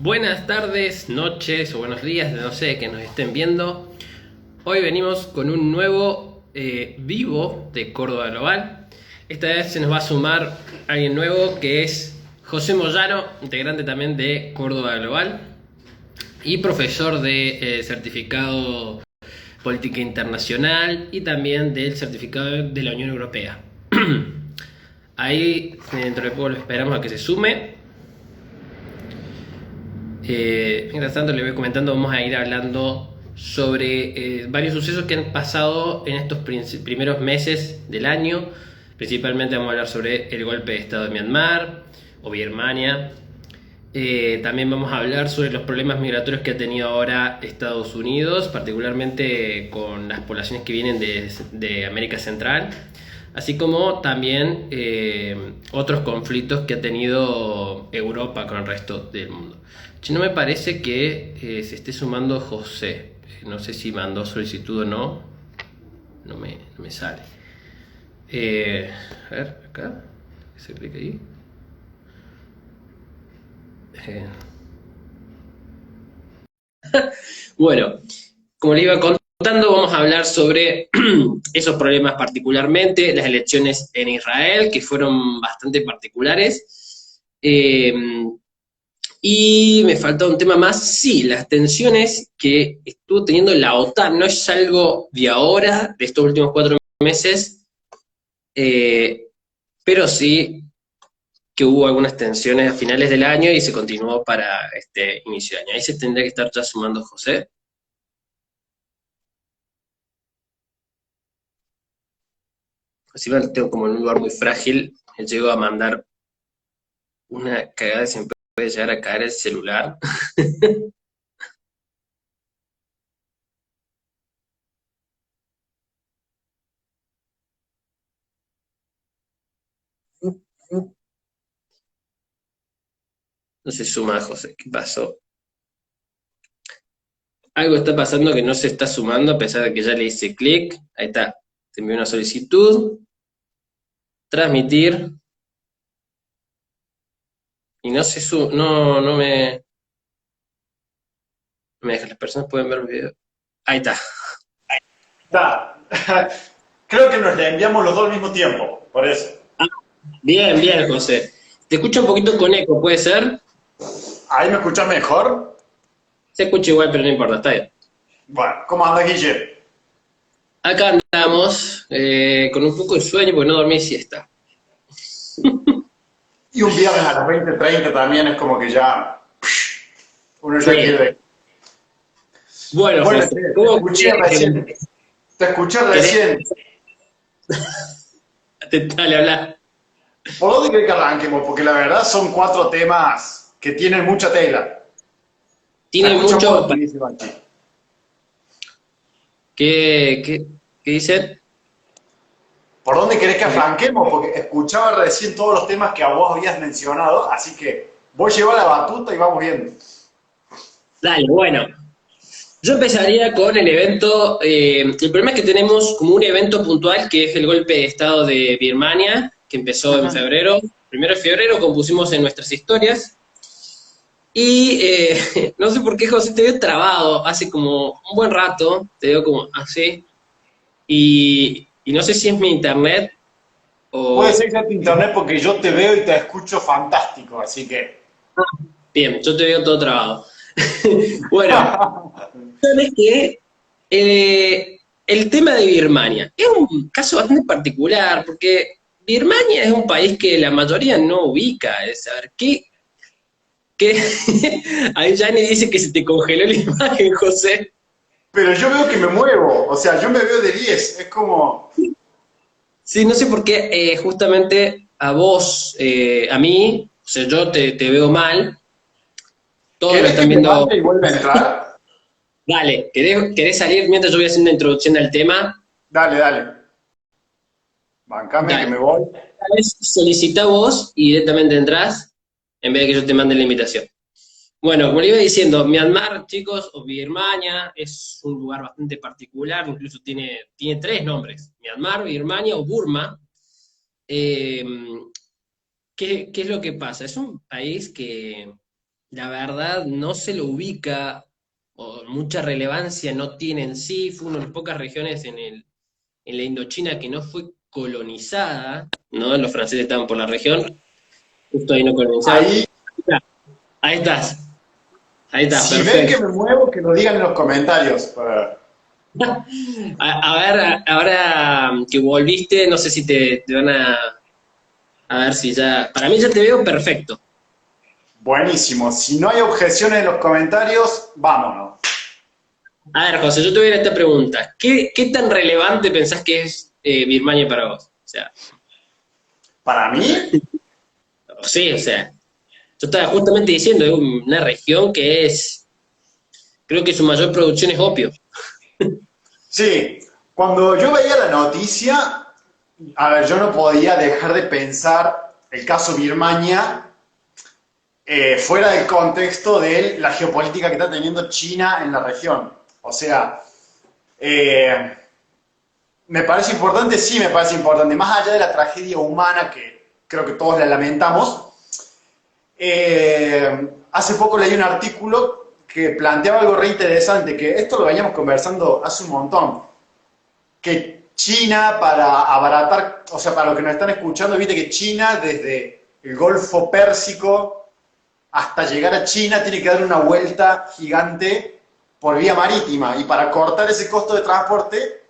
Buenas tardes, noches o buenos días, no sé, que nos estén viendo. Hoy venimos con un nuevo vivo de Córdoba Global. Esta vez se nos va a sumar alguien nuevo que es José Moyano, integrante también de Córdoba Global y profesor de certificado Política Internacional y también del certificado de la Unión Europea. Ahí dentro de poco lo esperamos a que se sume. Mientras tanto, le voy comentando, vamos a ir hablando sobre varios sucesos que han pasado en estos primeros meses del año. Principalmente vamos a hablar sobre el golpe de Estado de Myanmar o Birmania. También vamos a hablar sobre los problemas migratorios que ha tenido ahora Estados Unidos, particularmente con las poblaciones que vienen de América Central, así como también otros conflictos que ha tenido Europa con el resto del mundo. No me parece que se esté sumando José. No sé si mandó solicitud o no. No me sale. A ver, acá. Se clica ahí. Bueno, como le iba contando, vamos a hablar sobre esos problemas particularmente, las elecciones en Israel, que fueron bastante particulares. Y me falta un tema más, sí, las tensiones que estuvo teniendo la OTAN, no es algo de ahora, de estos últimos 4 meses, eh, pero sí que hubo algunas tensiones a finales del año y se continuó para este inicio de año. Ahí se tendría que estar ya sumando José. Así me tengo como en un lugar muy frágil, llego a mandar una cagada, siempre puede llegar a caer el celular. No se suma José, ¿qué pasó? Algo está pasando que no se está sumando a pesar de que ya le hice clic. Ahí está. Te envío una solicitud. Transmitir. Y no se no me deja. Las personas pueden ver el video. Ahí está. Está. Creo que nos la enviamos los dos al mismo tiempo, por eso. Bien, bien, José. Te escucho un poquito con eco, ¿puede ser? ¿Ahí me escuchas mejor? Se escucha igual, pero no importa, está bien. Bueno, ¿cómo anda, Guille? Acá andamos con un poco de sueño porque no dormí siesta. Y un viernes a las 20:30 también es como que ya uno ya Sí. quiere. Bueno, Bueno, José, ¿cómo te escuché querés? recién. Dale, hablar. ¿Por dónde querés que arranquemos? Porque la verdad son cuatro temas que tienen mucha tela. Se Tiene escucha mucho. muy buenísimo aquí. ¿Qué dicen? ¿Por dónde querés que arranquemos? Porque escuchaba recién todos los temas que a vos habías mencionado, así que vos llevá la batuta y vamos viendo. Dale, bueno. Yo empezaría con el evento, el problema es que tenemos como un evento puntual que es el golpe de estado de Birmania, que empezó en febrero. Primero de febrero compusimos en nuestras historias. Y no sé por qué, José, te veo trabado hace como un buen rato, te veo como así. Y no sé si es mi internet Puede o... ser que sea tu internet porque yo te veo y te escucho fantástico, así que. Bien, yo te veo todo trabado. Bueno, sabes que el tema de Birmania es un caso bastante particular porque Birmania es un país que la mayoría no ubica. Es, a ver, ¿qué? Ahí Jani dice que se te congeló la imagen, José. Pero yo veo que me muevo, o sea, yo me veo de 10, es como. Sí, no sé por qué justamente a vos, a mí, o sea, yo te veo mal, todos lo ¿Querés que están me viendo. vaya y vuelva a entrar? Dale, ¿querés salir mientras yo voy haciendo la introducción al tema? Dale, dale. Bancame que Dale. me voy. Solicita vos y directamente entrás en vez de que yo te mande la invitación. Bueno, como le iba diciendo, Myanmar, chicos, o Birmania, es un lugar bastante particular, incluso tiene tres nombres, Myanmar, Birmania o Burma. Eh, ¿qué es lo que pasa? Es un país que la verdad no se lo ubica, o mucha relevancia no tiene en sí, fue una de las pocas regiones en la Indochina que no fue colonizada, ¿no? Los franceses estaban por la región, justo ahí no colonizaron. Ahí, Ahí estás, ahí estás, si ven que perfecto. me muevo, que lo digan en los comentarios. A ver, ahora que volviste, no sé si te van a ver si ya. Para mí ya te veo perfecto. Buenísimo. Si no hay objeciones en los comentarios, vámonos. A ver, José, yo te voy a ir a esta pregunta. ¿Qué tan relevante pensás que es Birmania para vos? O sea, Para mí, sí, o sea, yo estaba justamente diciendo, es una región que es, creo que su mayor producción es opio. sí. Cuando yo veía la noticia, a ver, yo no podía dejar de pensar el caso Birmania fuera del contexto de la geopolítica que está teniendo China en la región. O sea, eh, me parece importante, sí me parece importante, más allá de la tragedia humana que creo que todos la lamentamos. Hace poco leí un artículo que planteaba algo re interesante, que esto lo veníamos conversando hace un montón, que China, para abaratar, o sea, para los que nos están escuchando, viste que China desde el Golfo Pérsico hasta llegar a China tiene que dar una vuelta gigante por vía marítima, y para cortar ese costo de transporte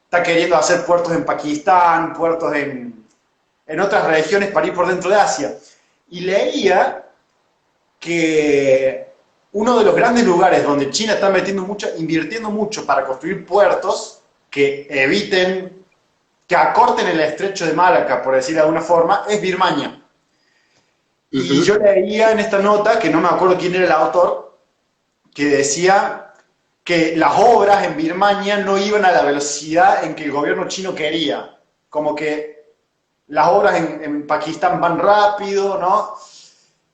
está queriendo hacer puertos en Pakistán, puertos en otras regiones para ir por dentro de Asia. Y leía que uno de los grandes lugares donde China está invirtiendo mucho para construir puertos que eviten, que acorten el estrecho de Malaca, por decir de alguna forma, es Birmania. Y Ujú. yo leía en esta nota, que no me acuerdo quién era el autor, que decía que las obras en Birmania no iban a la velocidad en que el gobierno chino quería. Como que las obras en Pakistán van rápido, ¿no?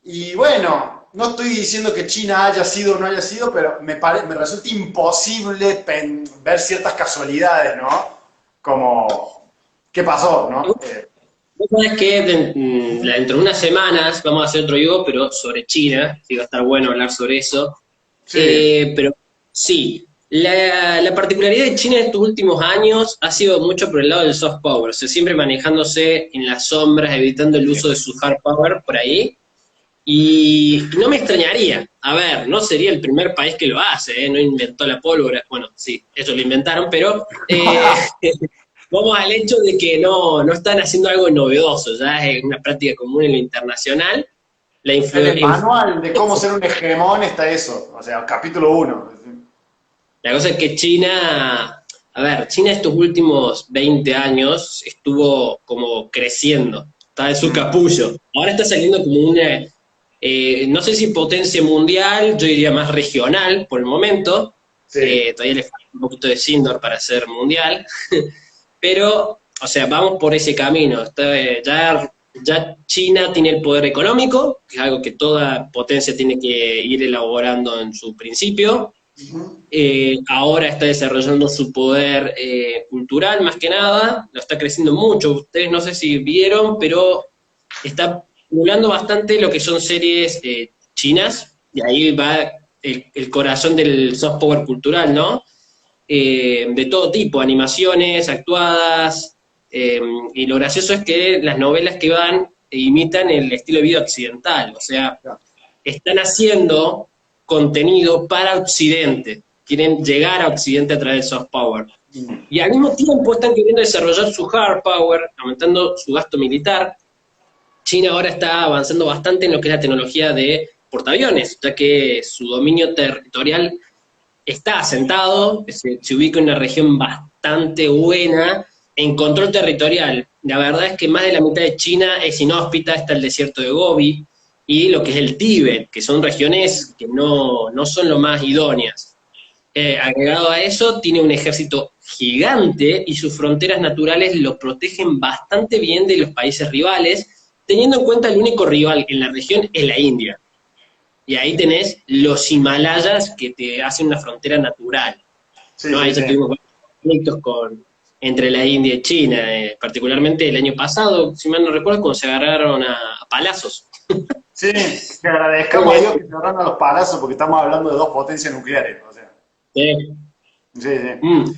Y bueno, no estoy diciendo que China haya sido o no haya sido, pero me resulta imposible ver ciertas casualidades, ¿no? Como, ¿qué pasó, no? Vos sabés que dentro de unas semanas vamos a hacer otro vivo, pero sobre China, sí va a estar bueno hablar sobre eso. Sí, Pero sí, la particularidad de China en estos últimos años ha sido mucho por el lado del soft power, o sea, siempre manejándose en las sombras, evitando el uso de su hard power por ahí. Y no me extrañaría, a ver, no sería el primer país que lo hace, ¿eh? No inventó la pólvora, bueno, sí, ellos lo inventaron, pero vamos al hecho de que no están haciendo algo novedoso, ya es una práctica común en lo internacional. La en el influencia. manual de cómo ser un hegemón está eso, o sea, capítulo uno. La cosa es que China, a ver, China estos últimos 20 años estuvo como creciendo, está en su capullo. Ahora está saliendo como una, no sé si potencia mundial, yo diría más regional por el momento. Sí. Todavía le falta un poquito de Sindor para ser mundial, pero, o sea, vamos por ese camino. Ya China tiene el poder económico, que es algo que toda potencia tiene que ir elaborando en su principio. Ahora está desarrollando su poder cultural más que nada, lo está creciendo mucho. Ustedes no sé si vieron, pero está emulando bastante lo que son series chinas, y ahí va el corazón del soft power cultural, ¿no? De todo tipo, animaciones, actuadas, y lo gracioso es que las novelas que van imitan el estilo de vida occidental, o sea, están haciendo contenido para Occidente, quieren llegar a Occidente a través del soft power. Y al mismo tiempo están queriendo desarrollar su hard power, aumentando su gasto militar. China ahora está avanzando bastante en lo que es la tecnología de portaaviones, ya que su dominio territorial está asentado, se ubica en una región bastante buena en control territorial. La verdad es que más de la mitad de China es inhóspita, está el desierto de Gobi y lo que es el Tíbet, que son regiones que no son lo más idóneas. Agregado a eso, tiene un ejército gigante y sus fronteras naturales lo protegen bastante bien de los países rivales, teniendo en cuenta el único rival en la región es la India. Y ahí tenés los Himalayas que te hacen una frontera natural, Sí, ¿no? Ahí sí, ya sí. tuvimos conflictos entre la India y China, particularmente el año pasado, si mal no recuerdo, cuando se agarraron a palazos. Sí, que agradezcamos a Dios que se agarran a los palazos porque estamos hablando de dos potencias nucleares. O sea, Sí. sí, sí. Mm.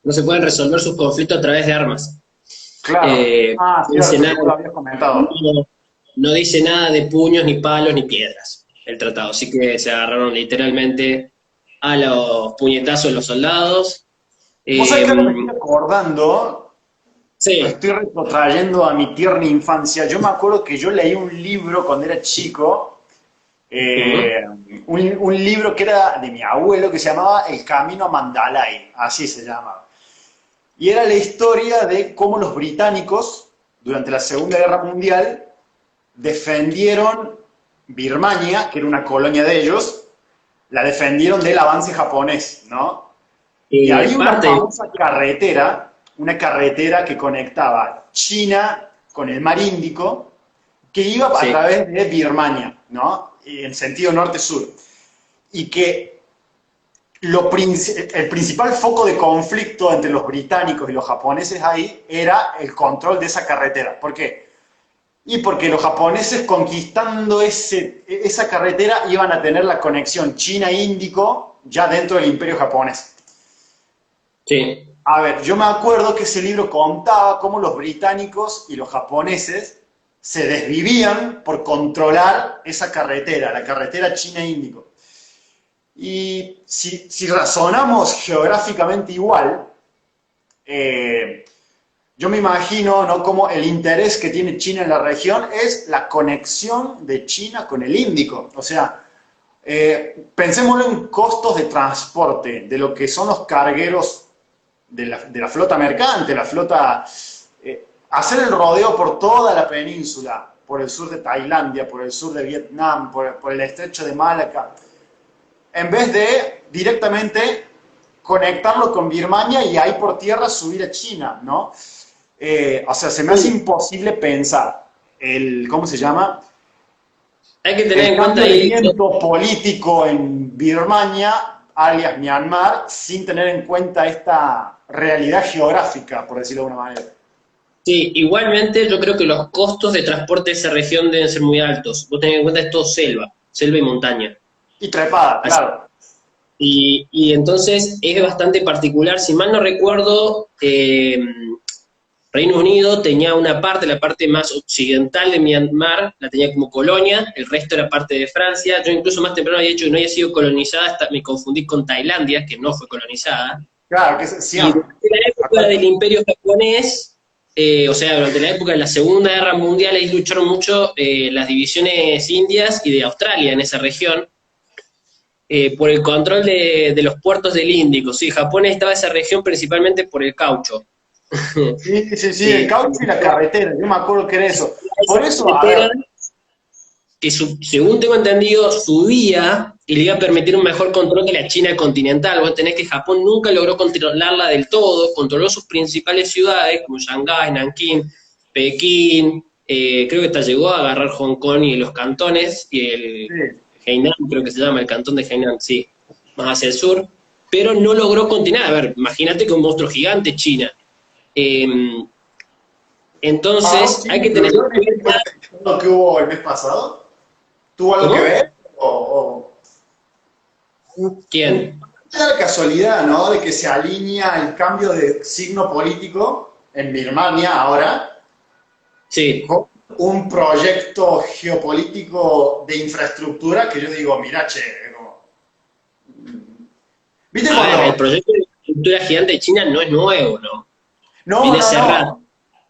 No se pueden resolver sus conflictos a través de armas. Claro. Ah, No dice cierto, nada, tú lo habías comentado. no dice nada de puños, ni palos, ni piedras, el tratado. Así que se agarraron literalmente a los puñetazos los soldados. Vos sabés Eh, que ahora me estoy acordando, me sí, estoy retrotrayendo a mi tierna infancia. Yo me acuerdo que yo leí un libro cuando era chico, ujú, eh, un libro que era de mi abuelo que se llamaba El Camino a Mandalay, así se llama. Y era la historia de cómo los británicos, durante la Segunda Guerra Mundial, defendieron Birmania, que era una colonia de ellos, la defendieron del avance japonés, ¿no? Y había una parte, famosa carretera, una carretera que conectaba China con el mar Índico, que iba a sí, través de Birmania, ¿no? En sentido norte-sur. Y que el principal foco de conflicto entre los británicos y los japoneses ahí era el control de esa carretera. ¿Por qué? Y porque los japoneses conquistando esa carretera iban a tener la conexión China-Índico ya dentro del imperio japonés. sí, A ver, yo me acuerdo que ese libro contaba cómo los británicos y los japoneses se desvivían por controlar esa carretera, la carretera China-Índico. Y si razonamos geográficamente igual, eh, yo me imagino, ¿no?, como el interés que tiene China en la región es la conexión de China con el Índico. O sea, pensémoslo en costos de transporte, de lo que son los cargueros de la flota mercante, la flota, hacer el rodeo por toda la península, por el sur de Tailandia, por el sur de Vietnam, por el estrecho de Malaca, en vez de directamente conectarlo con Birmania y ahí por tierra subir a China, ¿no? O sea, se me hace imposible pensar ¿cómo se llama? hay que tener El en cuenta cambio de ahí. viento político en Birmania, alias Myanmar, sin tener en cuenta esta realidad geográfica, por decirlo de alguna manera. Sí, igualmente yo creo que los costos de transporte de esa región deben ser muy altos. Vos tenés en cuenta es todo selva, selva y montaña. Y trepada, Así- claro. y entonces es bastante particular. Si mal no recuerdo, Reino Unido tenía una parte, la parte más occidental de Myanmar, la tenía como colonia, el resto era parte de Francia. Yo incluso más temprano había dicho que no había sido colonizada, hasta me confundí con Tailandia, que no fue colonizada. Claro, que es Y Siam. durante la época Acá- del Imperio japonés, o sea, durante la época de la Segunda Guerra Mundial, ahí lucharon mucho las divisiones indias y de Australia en esa región, por el control de los puertos del Índico. Sí, Japón estaba en esa región principalmente por el caucho. Sí, sí, sí, el Eh, caucho y la carretera, yo me acuerdo que era eso. esa Por eso, a carretera ver, que según tengo entendido, subía y le iba a permitir un mejor control de la China continental. Vos tenés que Japón nunca logró controlarla del todo, controló sus principales ciudades, como Shanghái, Nankín, Pekín, creo que hasta llegó a agarrar Hong Kong y los cantones, y el sí. Hainan, creo que se llama, el cantón de Hainan, sí, más hacia el sur, pero no logró continuar. A ver, imagínate que un monstruo gigante China. Eh, ¿Para vos entonces, hay Chile que tener influyó en en este cuenta. conflicto que hubo el mes pasado? ¿Tuvo algo que ¿Cómo? ver? ¿Quién? Da la casualidad, ¿no?, de que se alinea el cambio de signo político en Birmania ahora Sí. con un proyecto geopolítico de infraestructura que yo digo, mira, che, como... ¿Viste A ver, el cuando...? proyecto de cultura gigante de China no es nuevo, ¿no? No, Viene no, hace rato, no.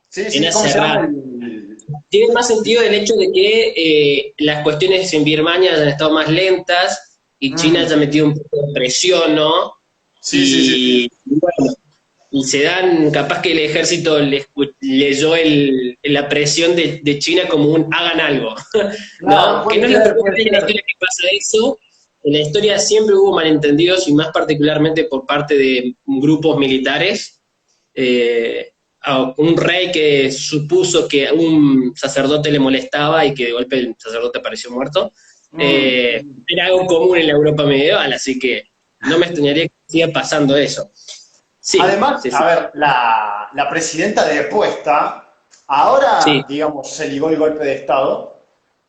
Sí, viene sí, ¿cómo hace se llama? rato. Tiene más sentido el hecho de que las cuestiones en Birmania hayan estado más lentas y China haya metido un poco de presión, ¿no? Sí, sí, sí, sí. Y bueno, y se dan, capaz que el ejército leyó la presión de China como un hagan algo, Claro, ¿no? Que no es la primera puede vez en la ser. historia que pasa eso. En la historia siempre hubo malentendidos y más particularmente por parte de grupos militares. A un rey que supuso que un sacerdote le molestaba y que de golpe el sacerdote apareció muerto. Mm. Era algo común en la Europa medieval, así que no me extrañaría que siga pasando eso. Sí, Además, sí, a sí. ver, la presidenta depuesta, ahora, Sí, digamos, se ligó el golpe de Estado,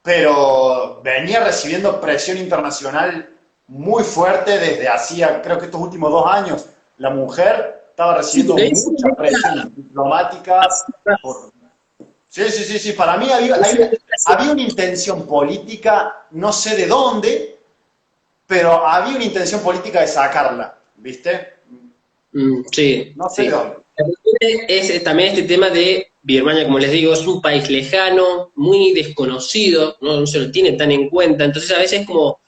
pero venía recibiendo presión internacional muy fuerte desde hacía, creo que estos últimos 2 años. La mujer estaba Sí, recibiendo porque ahí mucha presión diplomática por... Sí, sí, sí, sí, para mí había una intención política, no sé de dónde, pero había una intención política de sacarla, ¿viste? Sí, No sé de sí. dónde. Es también este tema de Birmania, como les digo, es un país lejano, muy desconocido, no se lo tiene tan en cuenta, entonces a veces es como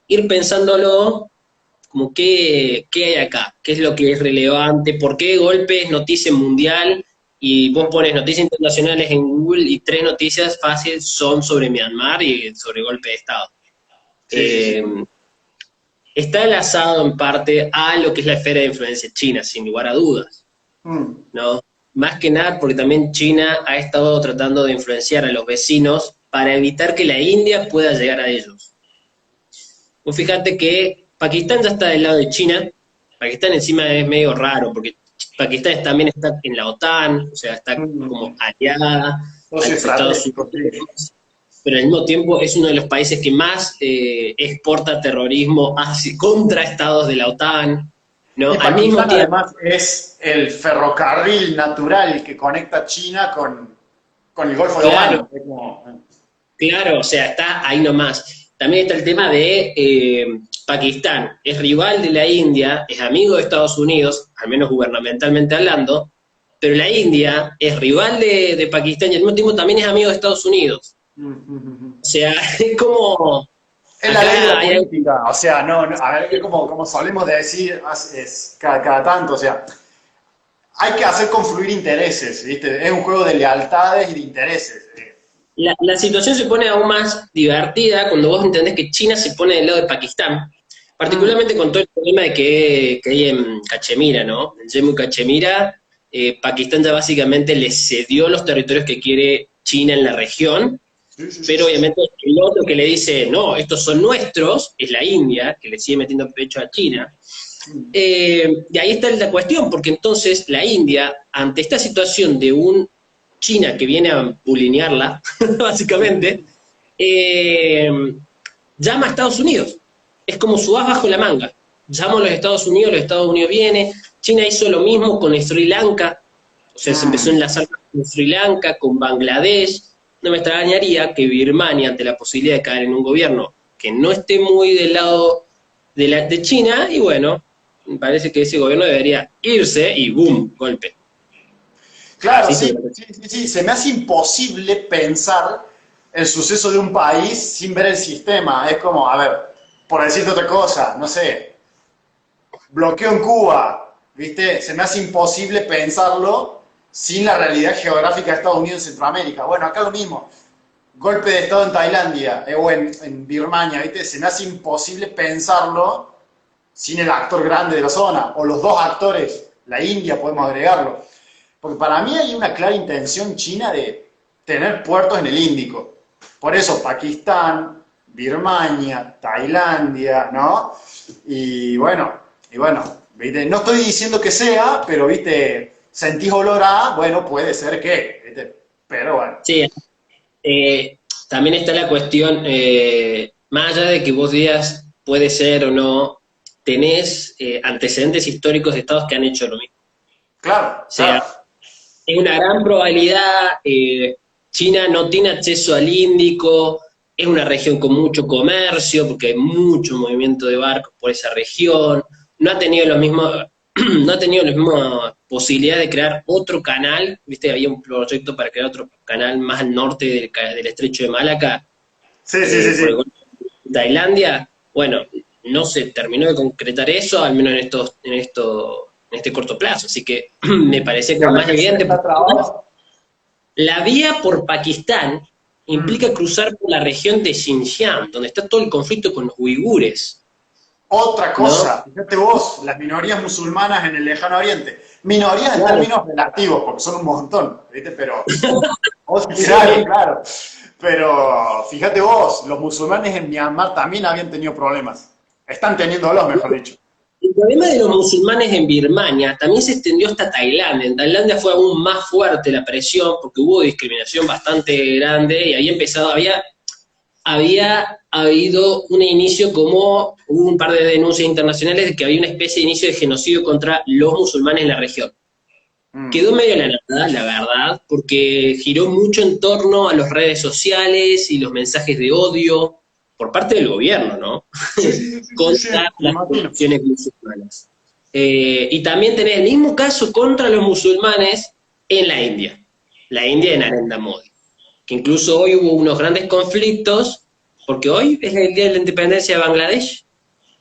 ir pensándolo, como qué hay acá, qué es lo que es relevante, por qué golpe es noticia mundial y vos pones noticias internacionales en Google y 3 noticias fáciles son sobre Myanmar y sobre golpe de Estado. Sí, sí, sí. Eh, Está enlazado en parte a lo que es la esfera de influencia china, sin lugar a dudas, Mm. ¿no? Más que nada porque también China ha estado tratando de influenciar a los vecinos para evitar que la India pueda llegar a ellos. Vos fíjate que Pakistán ya está del lado de China, Pakistán encima es medio raro, porque Pakistán también está en la OTAN, o sea, está como Mm. aliada a Socio los Estados estratégico, sí. Unidos, pero al mismo tiempo es uno de los países que más exporta terrorismo contra estados de la OTAN, ¿no? Y Al mismo Pakistán tiempo, además es el ferrocarril natural que conecta China con el Golfo de claro, Omán. Es como... claro, o sea, está ahí nomás. También está el tema de Pakistán, es rival de la India, es amigo de Estados Unidos, al menos gubernamentalmente hablando, pero la India es rival de Pakistán y al mismo tiempo también es amigo de Estados Unidos. O sea, es como, Es la ley de acá la hay algo. política, o sea, a ver, es como solemos decir cada tanto, o sea, hay que hacer confluir intereses, ¿viste? Es un juego de lealtades y de intereses. La situación se pone aún más divertida cuando vos entendés que China se pone del lado de Pakistán, Mm, particularmente con todo el problema que hay en Cachemira, ¿no? En Jammu y Cachemira, Pakistán ya básicamente le cedió los territorios que quiere China en la región, sí, sí, sí, pero sí, sí. obviamente el otro que le dice, no, estos son nuestros, es la India, que le sigue metiendo pecho a China. Mm. Y ahí está la cuestión, porque entonces la India, ante esta situación de un China que viene a bulinearla, básicamente, eh, llama a Estados Unidos. Es como su as bajo la manga. Llama a los Estados Unidos viene. China hizo lo mismo con Sri Lanka, o sea, se empezó a Mm. enlazar con Sri Lanka, con Bangladesh. No me extrañaría que Birmania, ante la posibilidad de caer en un gobierno que no esté muy del lado de China, y bueno, me parece que ese gobierno debería irse y ¡boom! Golpe. Claro, Así se sí, lo... sí, sí, sí, se me hace imposible pensar el suceso de un país sin ver el sistema. Es como, a ver, por decirte otra cosa, no sé, bloqueo en Cuba, ¿viste? Se me hace imposible pensarlo sin la realidad geográfica de Estados Unidos en Centroamérica. Bueno, acá lo mismo. Golpe de Estado en Tailandia o en Birmania, ¿viste? Se me hace imposible pensarlo sin el actor grande de la zona, o los dos actores, la India podemos agregarlo. Porque para mí hay una clara intención china de tener puertos en el Índico. Por eso Pakistán, Birmania, Tailandia, ¿no? Y bueno, ¿viste? No estoy diciendo que sea, pero, ¿viste? Sentís olor a, bueno, puede ser que, ¿viste? Pero bueno. Sí, eh, también está la cuestión, más allá de que vos digas puede ser o no, tenés antecedentes históricos de estados que han hecho lo mismo. Claro, O sea, claro. es una gran probabilidad, China no tiene acceso al Índico, es una región con mucho comercio, porque hay mucho movimiento de barcos por esa región, no ha tenido los mismos, no ha tenido la misma posibilidad de crear otro canal, viste, había un proyecto para crear otro canal más al norte del estrecho de Malaca, Sí, sí, sí, por el sí. golfo de Tailandia, bueno, no se terminó de concretar eso, al menos en este corto plazo, así que me parece Y como ahora más que evidente, está porque trabado. la vía por Pakistán implica Mm. cruzar por la región de Xinjiang, donde está todo el conflicto con los uigures, Otra ¿no? cosa, fíjate vos, las minorías musulmanas en el lejano oriente. Minorías en Claro, términos relativos, porque son un montón, ¿viste? Pero, claro, sí. claro. Pero fíjate vos, los musulmanes en Myanmar también habían tenido problemas. Están teniéndolos, mejor dicho. El problema de los musulmanes en Birmania también se extendió hasta Tailandia. En Tailandia fue aún más fuerte la presión porque hubo discriminación bastante grande y había empezado, había había habido un inicio, como hubo un par de denuncias internacionales de que había una especie de inicio de genocidio contra los musulmanes en la región. Quedó medio en la nada, la verdad, porque giró mucho en torno a las redes sociales y los mensajes de odio por parte del gobierno, ¿no? Sí, sí, sí, sí, sí, Contra me las imagino. poblaciones musulmanas. Y también tenés el mismo caso contra los musulmanes en la India de Narendra Modi, que incluso hoy hubo unos grandes conflictos, porque hoy es el día de la independencia de Bangladesh.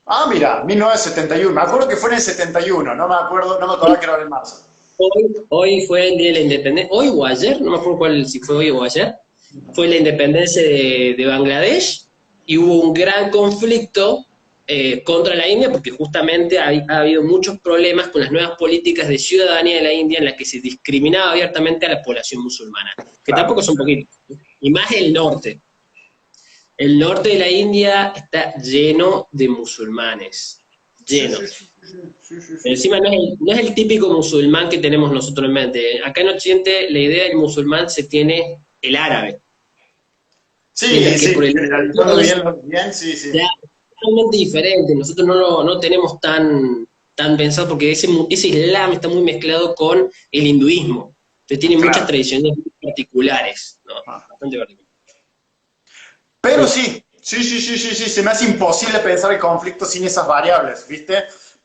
Ah, mira, 1971. Me acuerdo que fue en el 71, no me acuerdo, no me acordaba que era en marzo. Hoy fue el día de la independencia, hoy o ayer, no me acuerdo si fue hoy o ayer, fue la independencia de Bangladesh y hubo un gran conflicto contra la India porque justamente ha habido muchos problemas con las nuevas políticas de ciudadanía de la India en las que se discriminaba abiertamente a la población musulmana, que Claro. tampoco son poquitos, y más el norte. El norte de la India está lleno de musulmanes, Sí, lleno. sí, sí, sí, sí, sí, Pero sí. encima no es el típico musulmán que tenemos nosotros en mente. Acá en Occidente la idea del musulmán se tiene el árabe, Sí, mientras que sí, por el generalizando otro es bien, bien, sí, sí. ya totalmente diferente. Nosotros no tenemos tan pensado porque ese Islam está muy mezclado con el hinduismo. Entonces tiene muchas Claro. tradiciones particulares, ¿no? Ah. Bastante particulares. Pero sí, sí, sí, sí, sí, sí, se me hace imposible pensar el conflicto sin esas variables, ¿viste?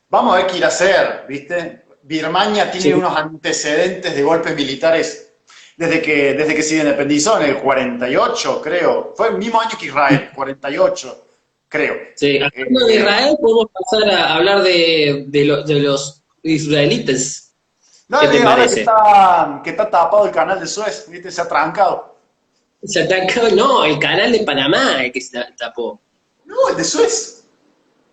Vamos a ver qué ir a hacer, ¿viste? Birmania tiene Sí, unos antecedentes de golpes militares desde que se independizó en el 48, creo. Fue el mismo año que Israel, 48, creo. sí. Hablando de Eh, Israel, podemos pasar a hablar de los israelitas. ¿Qué te Dale, ahora parece? que está tapado el canal de Suez, ¿viste? Se ha trancado. Se atacó, no, el canal de Panamá el que se tapó. No, el de Suez.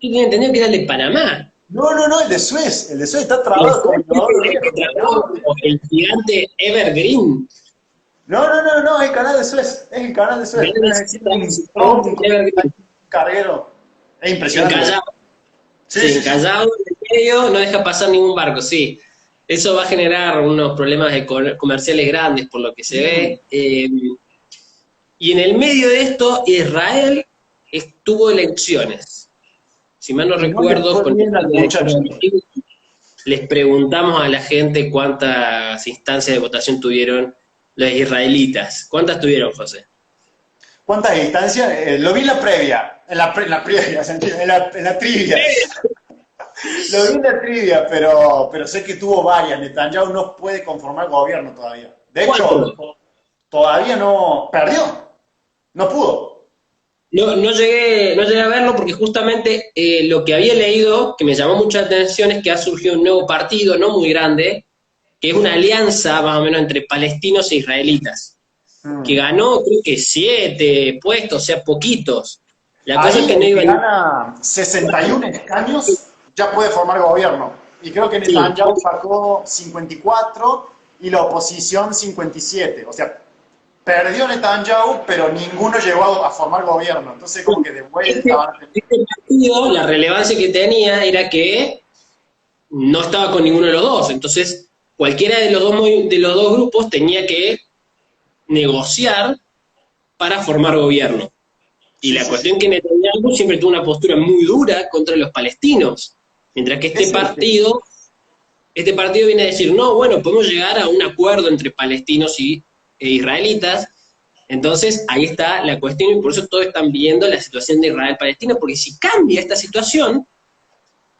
Yo tenía entendido que era el de Panamá. No, no, no, el de Suez. El de Suez está El de trabado como Suez es inodoro el que viejo. trató No, el gigante Evergreen. no, no, no, no, es el canal de Suez. Es el canal de Suez. Bien Tiene necesitado un Evergreen. carguero. Es impresionante. Encallado. Sí, Sí, sí, sí. encallado en el medio, no deja pasar ningún barco, sí. Eso va a generar unos problemas comerciales grandes por lo que se Mm. ve. Y en el medio de esto, Israel tuvo elecciones. Si mal no Y no le recuerdo, fue con el bien al muchacho. les preguntamos a la gente cuántas instancias de votación tuvieron los israelitas. ¿Cuántas tuvieron, José? ¿Cuántas instancias? Lo vi en la previa. En la previa, en la trivia. Lo vi en la trivia, pero sé que tuvo varias. Netanyahu no puede conformar gobierno todavía. De hecho, Cuatro. todavía no. Perdió. No pudo. No llegué a verlo porque justamente lo que había leído, que me llamó mucha atención, es que ha surgido un nuevo partido, no muy grande, que es una alianza más o menos entre palestinos e israelitas, que Mm. ganó creo que 7 puestos, o sea, poquitos. La cosa es Ahí que no el que iban gana 61 escaños ya puede formar gobierno. Y creo que sí, Netanyahu sacó 54 y la oposición 57. O sea, perdió Netanyahu, pero ninguno llegó a formar gobierno. Entonces, como que de vuelta este, van a tener. este partido, la relevancia que tenía era que no estaba con ninguno de los dos. Entonces, cualquiera de los dos grupos tenía que negociar para formar gobierno. Y Sí, la sí, sí. cuestión que Netanyahu siempre tuvo una postura muy dura contra los palestinos, mientras que este Es el que. partido, este partido viene a decir, no, bueno, podemos llegar a un acuerdo entre palestinos e israelitas. Entonces, ahí está la cuestión y por eso todos están viendo la situación de Israel-Palestina, porque si cambia esta situación,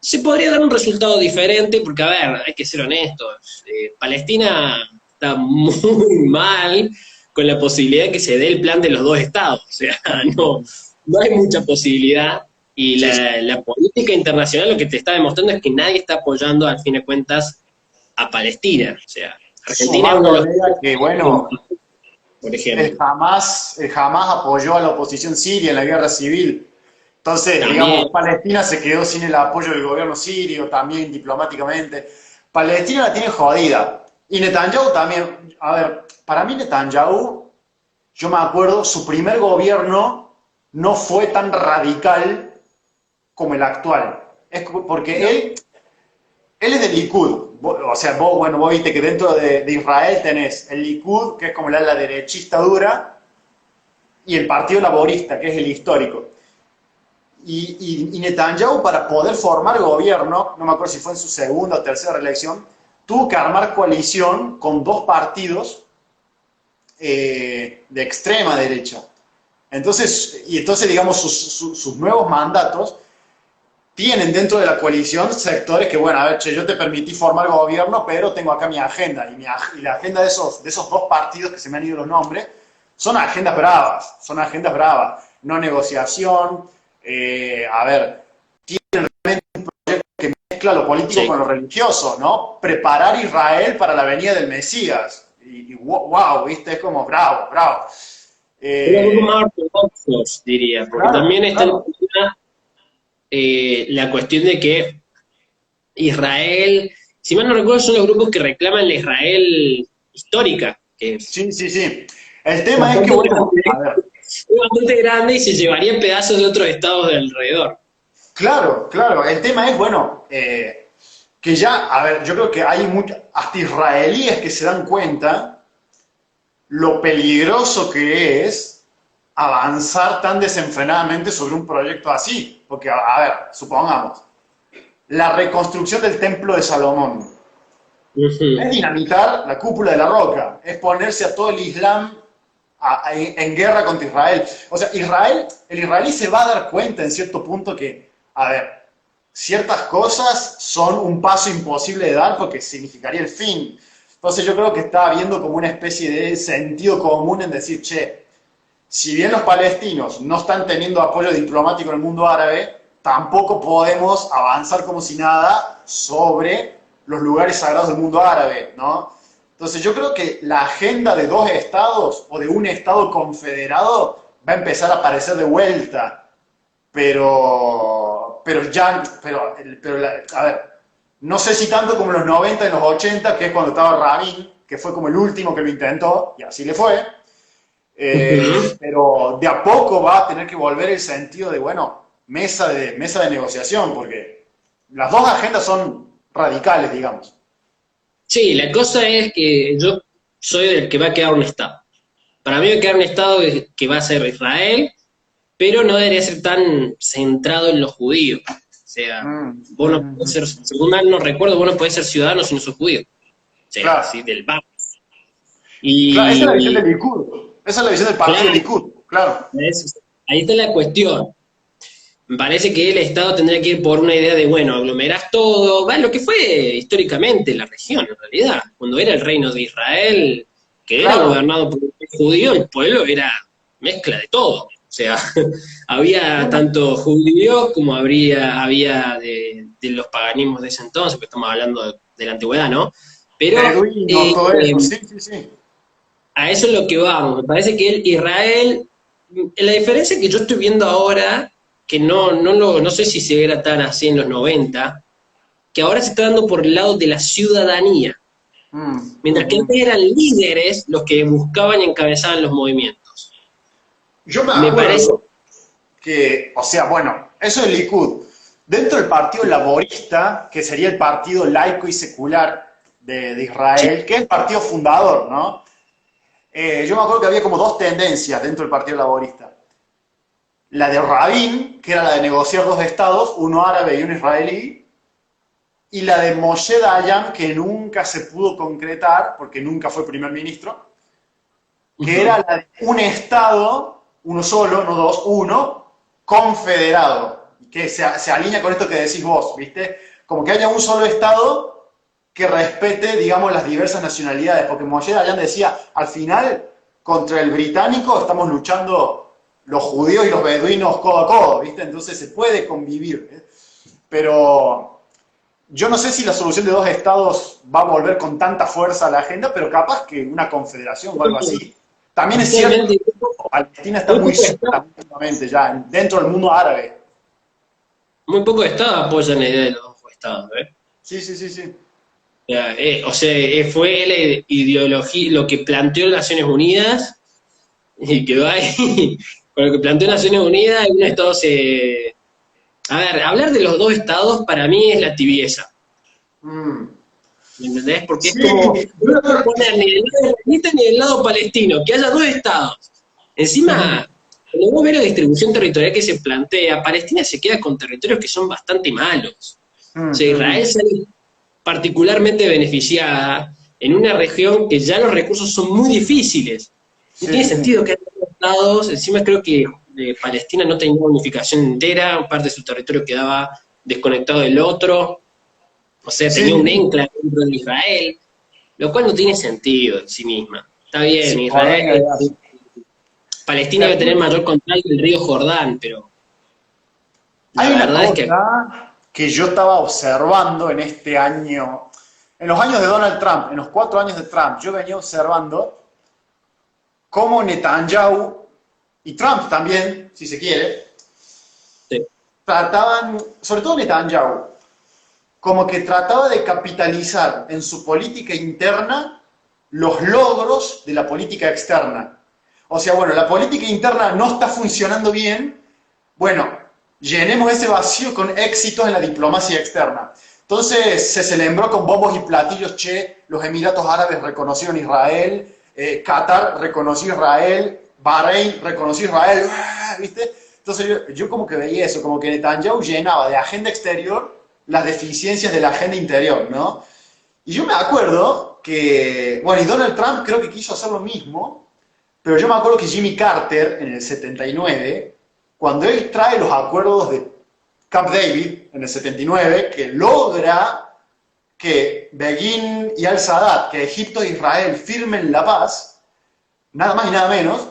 se podría dar un resultado diferente, porque, a ver, hay que ser honestos, Palestina está muy mal con la posibilidad de que se dé el plan de los dos estados, o sea, no hay mucha posibilidad, y Sí, sí. la política internacional lo que te está demostrando es que nadie está apoyando, al fin de cuentas, a Palestina, o sea, Argentina es uno de los Sumándole a que, bueno, por el ejemplo, Hamas, el Hamas apoyó a la oposición siria en la guerra civil. Entonces, también, digamos, Palestina se quedó sin el apoyo del gobierno sirio, también diplomáticamente. Palestina la tiene jodida. Y Netanyahu también. A ver, para mí Netanyahu, yo me acuerdo, su primer gobierno no fue tan radical como el actual. Porque no, él es del Likud. O sea, vos viste que dentro de Israel tenés el Likud, que es como la derechista dura, y el Partido Laborista, que es el histórico. Y Netanyahu, para poder formar gobierno, no me acuerdo si fue en su segunda o tercera reelección, tuvo que armar coalición con dos partidos de extrema derecha. Entonces, digamos, sus nuevos mandatos tienen dentro de la coalición sectores que, bueno, a ver, che, yo te permití formar gobierno, pero tengo acá mi agenda. Y la agenda de esos dos partidos que se me han ido los nombres son agendas bravas, no negociación. A ver, tienen realmente un proyecto que mezcla lo político con lo religioso, ¿no? Preparar Israel para la venida del Mesías. Y wow, ¿viste? Es como bravo. Pero algo más ortodoxos, diría, porque Claro, también está claro. la cuestión de que Israel, si mal no recuerdo, son los grupos que reclaman la Israel histórica, que es Sí. El tema es que, bastante bueno, grande, a ver, es bastante grande y se llevaría pedazos de otros estados de alrededor. claro, el tema es, bueno, que ya, a ver, yo creo que hay hasta israelíes que se dan cuenta lo peligroso que es avanzar tan desenfrenadamente sobre un proyecto así. Porque, a ver, supongamos, la reconstrucción del templo de Salomón es dinamitar la cúpula de la roca, es ponerse a todo el Islam en guerra contra Israel. O sea, el israelí se va a dar cuenta en cierto punto que, a ver, ciertas cosas son un paso imposible de dar porque significaría el fin. Entonces yo creo que está habiendo como una especie de sentido común en decir, che, si bien los palestinos no están teniendo apoyo diplomático en el mundo árabe, tampoco podemos avanzar como si nada sobre los lugares sagrados del mundo árabe, ¿no? Entonces yo creo que la agenda de dos estados o de un estado confederado va a empezar a aparecer de vuelta, a ver, no sé si tanto como en los 90 y los 80, que es cuando estaba Rabin, que fue como el último que lo intentó, y así le fue, pero de a poco va a tener que volver el sentido de, bueno, mesa de negociación, porque las dos agendas son radicales, digamos. Sí, la cosa es que yo soy del que va a quedar un Estado. Para mí va a quedar un Estado que va a ser Israel, pero no debería ser tan centrado en los judíos. O sea, vos no podés ser, según mal no recuerdo, vos no podés ser ciudadano si no sos judío. O sea, Claro. así del bar. Claro, esa es la visión del Y Likud. Esa es la visión del partido claro, Likud, claro. ahí está la cuestión. Me parece que el Estado tendría que ir por una idea de, bueno, aglomerás todo, va, lo que fue históricamente la región, en realidad. Cuando era el reino de Israel, que era Claro. gobernado por un judío, el pueblo era mezcla de todo. O sea, había tanto judíos como había de los paganismos de ese entonces, porque estamos hablando de la antigüedad, ¿no? Pero Beduinos, todo eso, sí. a eso es lo que vamos. Me parece que Israel, la diferencia que yo estoy viendo ahora, que no sé si se era tan así en los 90, que ahora se está dando por el lado de la ciudadanía, mientras que antes eran líderes los que buscaban y encabezaban los movimientos. Yo me Me parece, acuerdo que, o sea, bueno, eso es Likud. Dentro del Partido Laborista, que sería el partido laico y secular de Israel, que es el partido fundador, ¿no? Yo me acuerdo que había como dos tendencias dentro del Partido Laborista. La de Rabin, que era la de negociar dos estados, uno árabe y uno israelí, y la de Moshe Dayan, que nunca se pudo concretar, porque nunca fue primer ministro, que era la de un estado, uno solo, no dos, uno, confederado, que se alinea con esto que decís vos, ¿viste? Como que haya un solo estado que respete, digamos, las diversas nacionalidades, porque Moshe Dayan decía, al final, contra el británico estamos luchando los judíos y los beduinos codo a codo, ¿viste? Entonces se puede convivir, ¿eh? Pero yo no sé si la solución de dos estados va a volver con tanta fuerza a la agenda, pero capaz que una confederación o algo así. También es cierto actualmente, que Palestina está muy muy poco sola últimamente ya dentro del mundo árabe. muy poco Estado apoyan la idea de los dos estados, ¿eh? Sí. O sea, fue la ideología, lo que planteó Naciones Unidas, y quedó ahí. Con lo que planteó Naciones Unidas, un Estado se... A ver, hablar de los dos estados para mí es la tibieza. Mm. ¿Me entendés? Porque es Sí, como, no puedo poner ni del lado israelita ni del lado palestino, que haya dos estados. Encima, cuando vos ves la distribución territorial que se plantea, Palestina se queda con territorios que son bastante malos. O sea, Israel sale particularmente beneficiada en una región que ya los recursos son muy difíciles. No tiene sentido que haya estados, encima creo que Palestina no tenía unificación entera, parte de su territorio quedaba desconectado del otro, o sea, tenía un enclave dentro de Israel, lo cual no tiene sentido en sí misma. Está bien, Israel, Palestina debe tener mayor control que el río Jordán, pero hay una cosa que yo estaba observando en este año, en los años de Donald Trump, en los 4 años de Trump, yo venía observando cómo Netanyahu, y Trump también, si se quiere, trataban, sobre todo Netanyahu, como que trataba de capitalizar en su política interna los logros de la política externa. O sea, bueno, la política interna no está funcionando bien, bueno, llenemos ese vacío con éxitos en la diplomacia externa. Entonces se celebró con bombos y platillos, los Emiratos Árabes reconocieron Israel, Qatar reconoció Israel, Bahrein reconoció Israel, ¿viste? Entonces yo como que veía eso, como que Netanyahu llenaba de agenda exterior las deficiencias de la agenda interior, ¿no? Y yo me acuerdo que, bueno, y Donald Trump creo que quiso hacer lo mismo, pero yo me acuerdo que Jimmy Carter, en el 79, cuando él trae los acuerdos de Camp David, en el 79, que logra que Begin y al-Sadat, que Egipto e Israel firmen la paz, nada más y nada menos,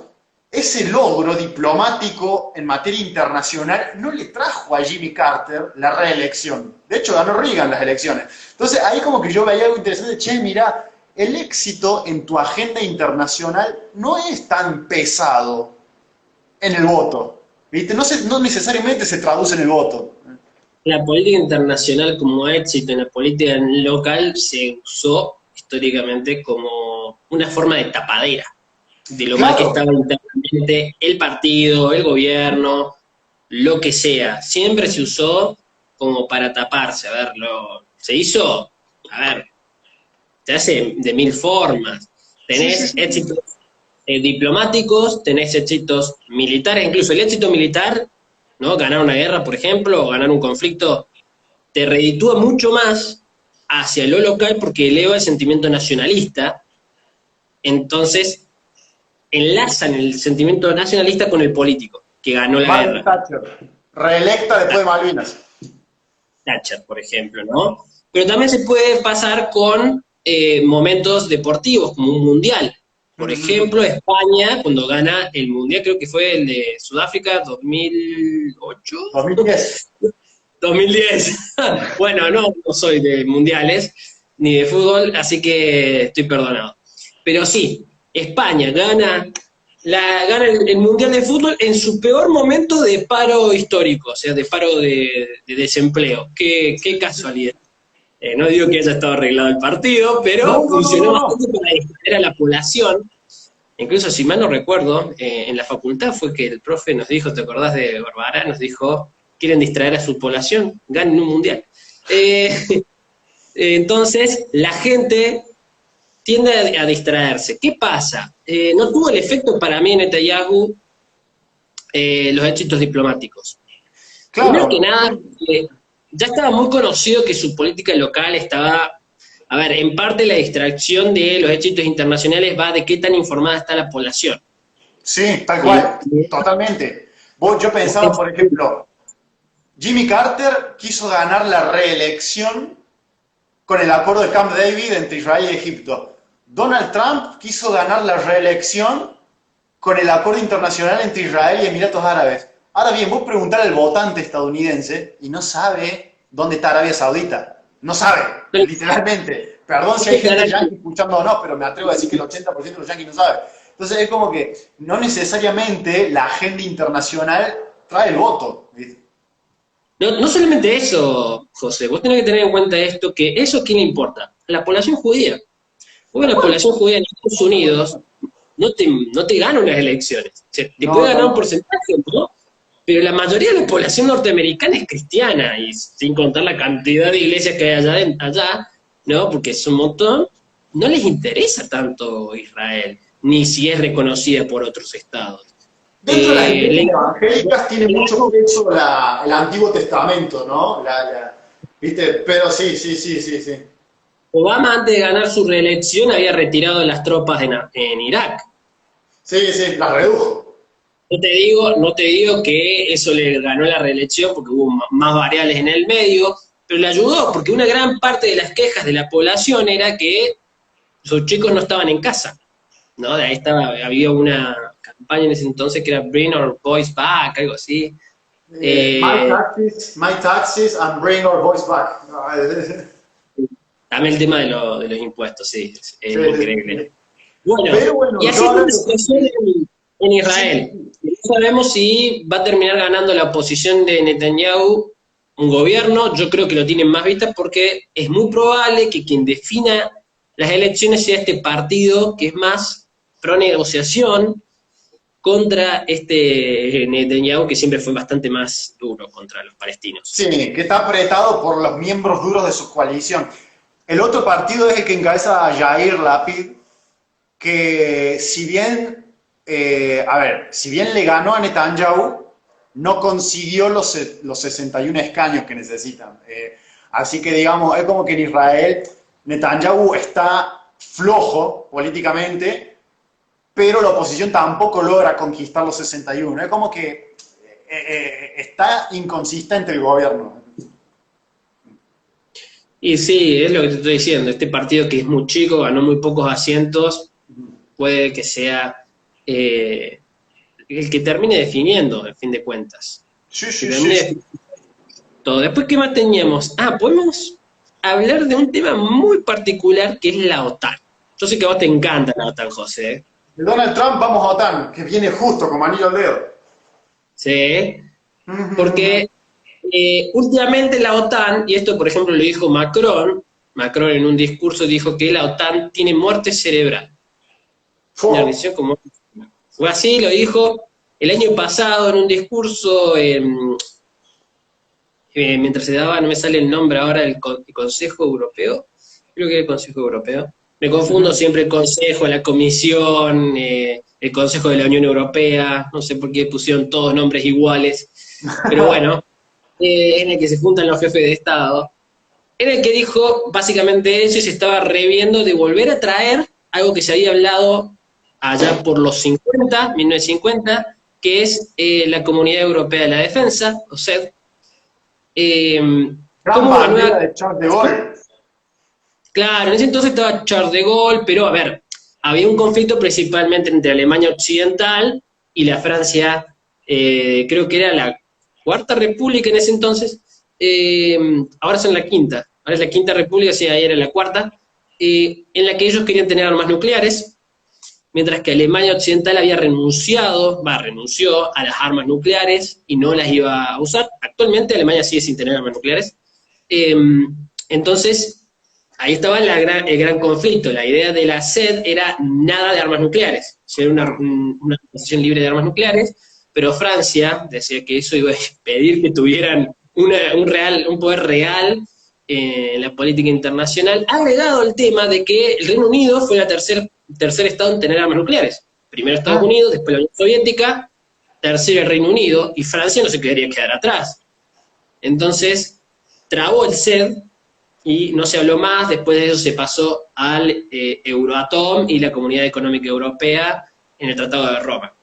ese logro diplomático en materia internacional no le trajo a Jimmy Carter la reelección. De hecho, ganó Reagan las elecciones. Entonces, ahí como que yo veía algo interesante. Mira, el éxito en tu agenda internacional no es tan pesado en el voto. ¿Viste? No necesariamente se traduce en el voto. La política internacional como éxito en la política local se usó históricamente como una forma de tapadera de lo mal que estaba internamente el partido, el gobierno, lo que sea. Siempre se usó como para taparse. A ver, se hizo, se hace de mil formas. Tenés éxitos diplomáticos, tenés éxitos militares, incluso el éxito militar, ¿no? Ganar una guerra, por ejemplo, o ganar un conflicto, te reditúa mucho más hacia lo local porque eleva el sentimiento nacionalista. Entonces enlazan el sentimiento nacionalista con el político, que ganó la guerra. Thatcher, reelecta después de Malvinas. Thatcher, por ejemplo, ¿no? Pero también se puede pasar con momentos deportivos, como un mundial. Por ejemplo, España, cuando gana el mundial, creo que fue el de Sudáfrica, 2008. 2010. 2010. Bueno, no soy de mundiales, ni de fútbol, así que estoy perdonado. Pero sí, España gana el Mundial de Fútbol en su peor momento de paro histórico, o sea, de paro de desempleo. Qué casualidad. No digo que haya estado arreglado el partido, pero funcionó bastante para distraer a la población. Incluso, si mal no recuerdo, en la facultad fue que el profe nos dijo, ¿te acordás de Barbara? Nos dijo, quieren distraer a su población, ganen un mundial. Entonces, la gente tiende a distraerse. ¿Qué pasa? No tuvo el efecto para mí en Netanyahu los éxitos diplomáticos. Claro. Primero que nada, ya estaba muy conocido que su política local estaba, en parte la distracción de los éxitos internacionales va de qué tan informada está la población. Sí, tal cual, totalmente. Yo pensaba, por ejemplo, Jimmy Carter quiso ganar la reelección con el acuerdo de Camp David entre Israel y Egipto. Donald Trump quiso ganar la reelección con el acuerdo internacional entre Israel y Emiratos Árabes. Ahora bien, vos preguntar al votante estadounidense y no sabe dónde está Arabia Saudita. No sabe, literalmente. Perdón si hay gente yanqui escuchando o no, pero me atrevo a decir que el 80% de los yanquis no sabe. Entonces es como que no necesariamente la agenda internacional trae el voto. No solamente eso, José, vos tenés que tener en cuenta esto, que eso ¿a quién le importa? A la población judía. Porque la población judía en Estados Unidos no te gana unas elecciones. O sea, te puede ganar un porcentaje, ¿no? Pero la mayoría de la población norteamericana es cristiana, y sin contar la cantidad de iglesias que hay allá, ¿no? Porque es un montón, no les interesa tanto Israel, ni si es reconocida por otros estados. Dentro de las iglesias Le- evangélicas tiene mucho peso el Antiguo Testamento, ¿no? ¿Viste? Pero sí, sí, sí, sí, sí. Obama, antes de ganar su reelección, había retirado las tropas en Irak. Sí, sí, las redujo. No te digo que eso le ganó la reelección porque hubo más variables en el medio, pero le ayudó porque una gran parte de las quejas de la población era que sus chicos no estaban en casa, ¿no? De ahí había una campaña en ese entonces que era Bring Our Boys Back, algo así. Eh, My taxes and bring our voice back. No, También el tema de los impuestos, sí, es sí, increíble. sí. Bueno, Pero bueno, y así yo está ahora la situación en Israel. sí, No sabemos si va a terminar ganando la oposición de Netanyahu un gobierno. Yo creo que lo tienen más vistas porque es muy probable que quien defina las elecciones sea este partido que es más pro negociación contra este Netanyahu que siempre fue bastante más duro contra los palestinos. sí, que está apretado por los miembros duros de su coalición. El otro partido es el que encabeza a Yair Lapid, que si bien, a ver, si bien le ganó a Netanyahu, no consiguió los 61 escaños que necesitan. Así que, digamos, es como que en Israel Netanyahu está flojo políticamente, pero la oposición tampoco logra conquistar los 61. Es como que está inconsistente el gobierno. Y sí, es lo que te estoy diciendo, este partido que es muy chico, ganó muy pocos asientos, puede que sea el que termine definiendo, en fin de cuentas. Sí, Que sí, sí, termine sí. definiendo todo. Después, ¿qué más teníamos? Podemos hablar de un tema muy particular que es la OTAN. Yo sé que a vos te encanta la OTAN, José. De Donald Trump vamos a OTAN, que viene justo como anillo al dedo. ¿Sí? Porque últimamente la OTAN, y esto por ejemplo lo dijo Macron en un discurso dijo que la OTAN tiene muerte cerebral. Una Fo. organización como fue así, lo dijo el año pasado en un discurso, mientras se daba, no me sale el nombre ahora, el Consejo Europeo, creo que era el Consejo Europeo. Me confundo siempre el Consejo, la Comisión, el Consejo de la Unión Europea, no sé por qué pusieron todos nombres iguales, pero bueno, en el que se juntan los jefes de Estado, en el que dijo básicamente eso y se estaba reviendo de volver a traer algo que se había hablado allá por los 50, 1950, que es la Comunidad Europea de la Defensa, o sea, Gran como una bandera nueva. de Charles de Gaulle. Claro, en ese entonces estaba Charles de Gaulle, pero a ver, había un conflicto principalmente entre Alemania Occidental y la Francia, creo que era la Cuarta República en ese entonces, ahora son la Quinta, ahora es la Quinta República, sí, ahí era la Cuarta, en la que ellos querían tener armas nucleares, mientras que Alemania Occidental renunció a las armas nucleares y no las iba a usar. Actualmente Alemania sigue sin tener armas nucleares. Eh, entonces, ahí estaba el gran conflicto. La idea de la SED era nada de armas nucleares, ser una nación libre de armas nucleares, pero Francia decía que eso iba a impedir que tuvieran un poder real en la política internacional, agregado al tema de que el Reino Unido fue la tercer estado en tener armas nucleares. Primero Estados Unidos, después la Unión Soviética, tercero el Reino Unido, y Francia no se quería quedar atrás. Entonces, trabó el CED y no se habló más. Después de eso se pasó al Euratom y la Comunidad Económica Europea en el Tratado de Roma.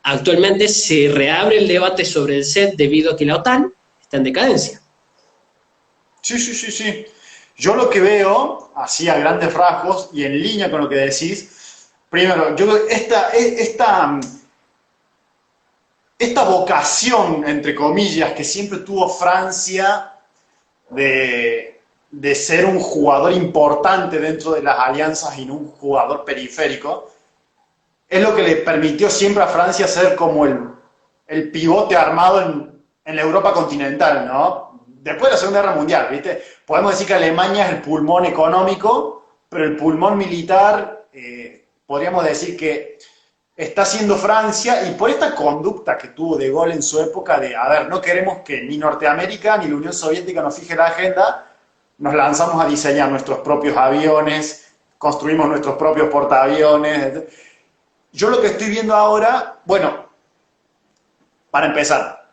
Actualmente se reabre el debate sobre el CED debido a que la OTAN está en decadencia. Sí, sí, sí, sí. Yo lo que veo, así a grandes rasgos y en línea con lo que decís, primero, yo creo que esta vocación, entre comillas, que siempre tuvo Francia de ser un jugador importante dentro de las alianzas y no un jugador periférico, es lo que le permitió siempre a Francia ser como el pivote armado en la Europa continental, ¿no? Después de la Segunda Guerra Mundial, ¿viste? Podemos decir que Alemania es el pulmón económico, pero el pulmón militar, podríamos decir que está siendo Francia, y por esta conducta que tuvo De Gaulle en su época de, a ver, no queremos que ni Norteamérica ni la Unión Soviética nos fije la agenda, nos lanzamos a diseñar nuestros propios aviones, construimos nuestros propios portaaviones. Yo lo que estoy viendo ahora, bueno, Para empezar,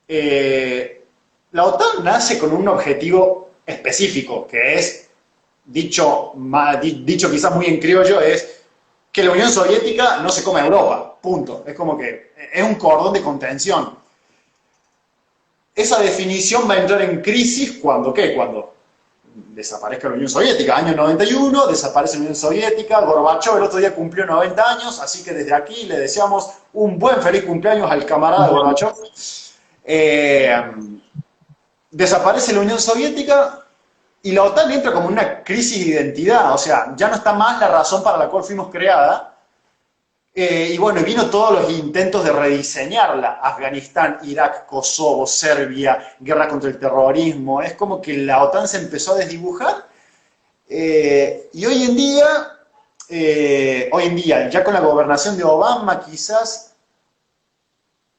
la OTAN nace con un objetivo específico, que es, dicho quizás muy en criollo, es que la Unión Soviética no se coma a Europa, punto. Es como que es un cordón de contención. Esa definición va a entrar en crisis cuando, ¿qué? Cuando desaparezca la Unión Soviética. Año 91, desaparece la Unión Soviética, Gorbachov el otro día cumplió 90 años, así que desde aquí le deseamos un buen feliz cumpleaños al camarada Gorbachov. Desaparece la Unión Soviética y la OTAN entra como en una crisis de identidad, o sea, ya no está más la razón para la cual fuimos creada. Y bueno, vino todos los intentos de rediseñarla, Afganistán, Irak, Kosovo, Serbia, guerra contra el terrorismo, es como que la OTAN se empezó a desdibujar, y hoy en día, ya con la gobernación de Obama, quizás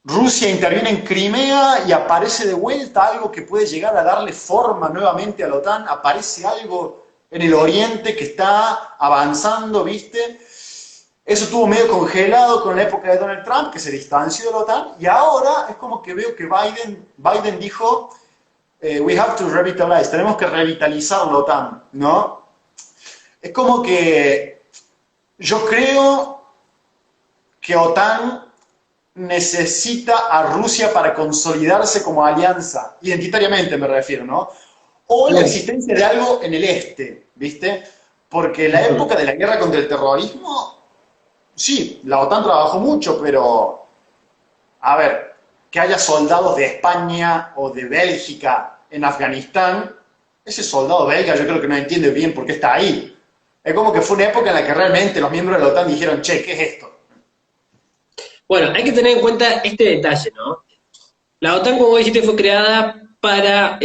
Rusia interviene en Crimea y aparece de vuelta algo que puede llegar a darle forma nuevamente a la OTAN, aparece algo en el oriente que está avanzando, ¿viste? Eso estuvo medio congelado con la época de Donald Trump, que se distanció de la OTAN, y ahora es como que veo que Biden dijo, we have to revitalize, tenemos que revitalizar la OTAN, ¿no? Es como que yo creo que OTAN necesita a Rusia para consolidarse como alianza, identitariamente me refiero, ¿no? O la existencia de algo en el este, ¿viste? Porque en la época de la guerra contra el terrorismo, sí, la OTAN trabajó mucho, pero, a ver, que haya soldados de España o de Bélgica en Afganistán, ese soldado belga yo creo que no entiende bien por qué está ahí. Es como que fue una época en la que realmente los miembros de la OTAN dijeron, che, ¿qué es esto? Bueno, hay que tener en cuenta este detalle, ¿no? La OTAN, como dijiste, fue creada para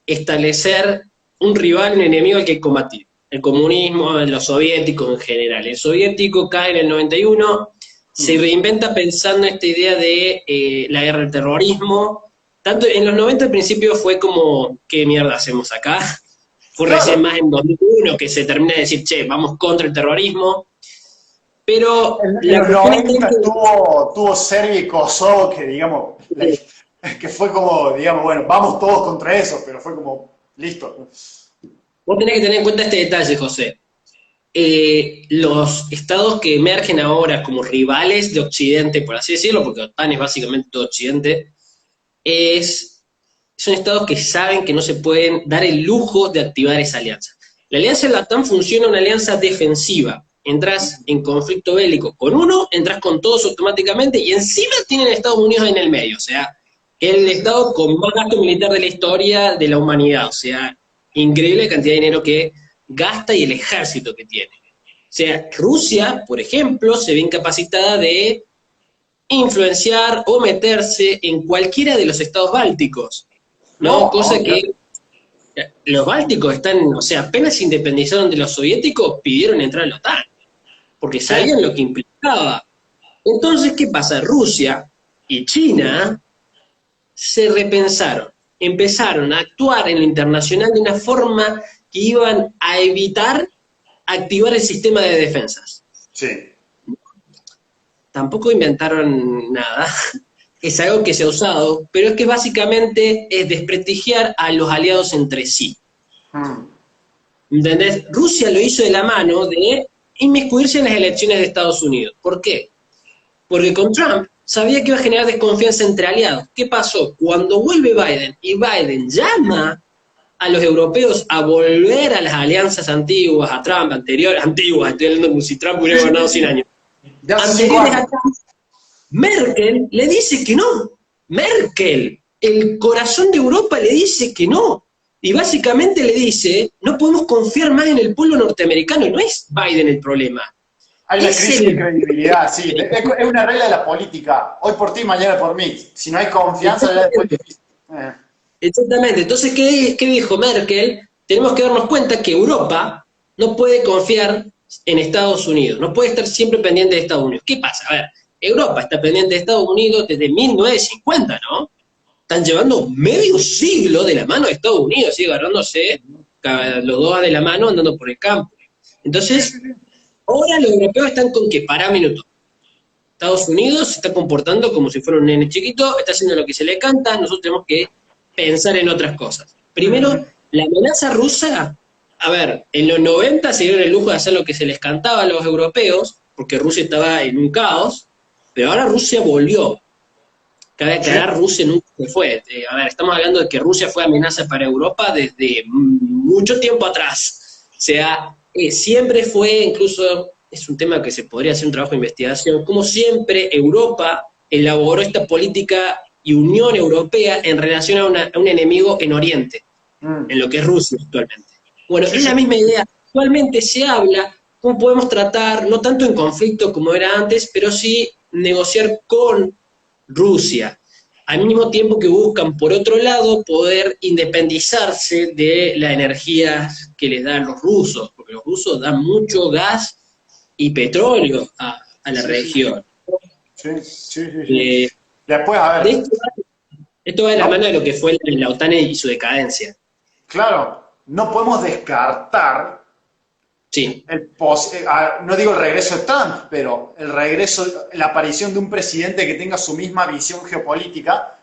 establecer un rival, un enemigo al que combatir. El comunismo, los soviéticos en general. El soviético cae en el 91, se reinventa pensando en esta idea de la guerra del terrorismo. Tanto en los 90 al principio fue como, ¿qué mierda hacemos acá? Fue recién más en 2001 que se termina de decir, che, vamos contra el terrorismo. Pero en los 90 tuvo Serbia y Kosovo, que digamos, que fue como, digamos, bueno, vamos todos contra eso, pero fue como, listo. Vos tenés que tener en cuenta este detalle, José. Los estados que emergen ahora como rivales de Occidente, por así decirlo, porque OTAN es básicamente todo Occidente, son estados que saben que no se pueden dar el lujo de activar esa alianza. La alianza de la OTAN funciona una alianza defensiva. Entras en conflicto bélico con uno, entras con todos automáticamente y encima tienen a Estados Unidos en el medio, o sea, el estado con más gasto militar de la historia de la humanidad, o sea, increíble la cantidad de dinero que gasta y el ejército que tiene. O sea, Rusia, por ejemplo, se ve incapacitada de influenciar o meterse en cualquiera de los estados bálticos, ¿no? Cosa que los bálticos están, o sea, apenas se independizaron de los soviéticos, pidieron entrar a la OTAN, porque sabían lo que implicaba. Entonces, ¿qué pasa? Rusia y China se repensaron, empezaron a actuar en lo internacional de una forma que iban a evitar activar el sistema de defensas. Sí. Tampoco inventaron nada, es algo que se ha usado, pero es que básicamente es desprestigiar a los aliados entre sí. ¿Entendés? Rusia lo hizo de la mano de inmiscuirse en las elecciones de Estados Unidos. ¿Por qué? Porque con Trump sabía que iba a generar desconfianza entre aliados. ¿Qué pasó? Cuando vuelve Biden y Biden llama a los europeos a volver a las alianzas antiguas, a Trump, antiguas, estoy hablando como si Trump hubiera gobernado 100 años. Anteriores a Trump, Merkel le dice que no. Merkel, el corazón de Europa, le dice que no. Y básicamente le dice, no podemos confiar más en el pueblo norteamericano, y no es Biden el problema. Hay una crisis de credibilidad, sí. Es una regla de la política. Hoy por ti, mañana por mí. Si no hay confianza, ya después es difícil. Exactamente. Entonces, ¿qué dijo Merkel? Tenemos que darnos cuenta que Europa no puede confiar en Estados Unidos, no puede estar siempre pendiente de Estados Unidos. ¿Qué pasa? A ver, Europa está pendiente de Estados Unidos desde 1950, ¿no? Están llevando medio siglo de la mano de Estados Unidos, ¿sí? Agarrándose los dos de la mano andando por el campo. Entonces, ahora los europeos están con que, pará minuto, Estados Unidos se está comportando como si fuera un nene chiquito, está haciendo lo que se le canta, nosotros tenemos que pensar en otras cosas. Primero, la amenaza rusa, a ver, en los 90 se dieron el lujo de hacer lo que se les cantaba a los europeos, porque Rusia estaba en un caos, pero ahora Rusia volvió. Cabe aclarar, Rusia nunca se fue. A ver, estamos hablando de que Rusia fue amenaza para Europa desde mucho tiempo atrás. O sea, siempre fue, incluso es un tema que se podría hacer un trabajo de investigación, como siempre Europa elaboró esta política y Unión Europea en relación a un enemigo en Oriente, en lo que es Rusia actualmente. Bueno, es la misma idea. Actualmente se habla cómo podemos tratar, no tanto en conflicto como era antes, pero sí negociar con Rusia, al mismo tiempo que buscan, por otro lado, poder independizarse de la energía que les dan los rusos, porque los rusos dan mucho gas y petróleo a la región. Después, a ver. Esto va de la mano de lo que fue la OTAN y su decadencia. Claro, no podemos descartar sí. No digo el regreso de Trump, pero la aparición de un presidente que tenga su misma visión geopolítica.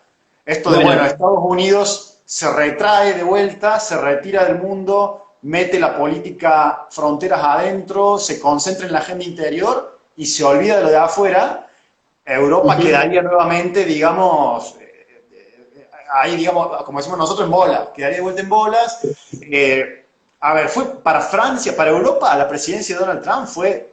Esto de, bueno, Estados Unidos se retrae de vuelta, se retira del mundo, mete la política fronteras adentro, se concentra en la agenda interior y se olvida de lo de afuera. Europa quedaría nuevamente, digamos, ahí, digamos, como decimos nosotros, en bolas, quedaría de vuelta en bolas. A ver, fue para Francia, para Europa, la presidencia de Donald Trump fue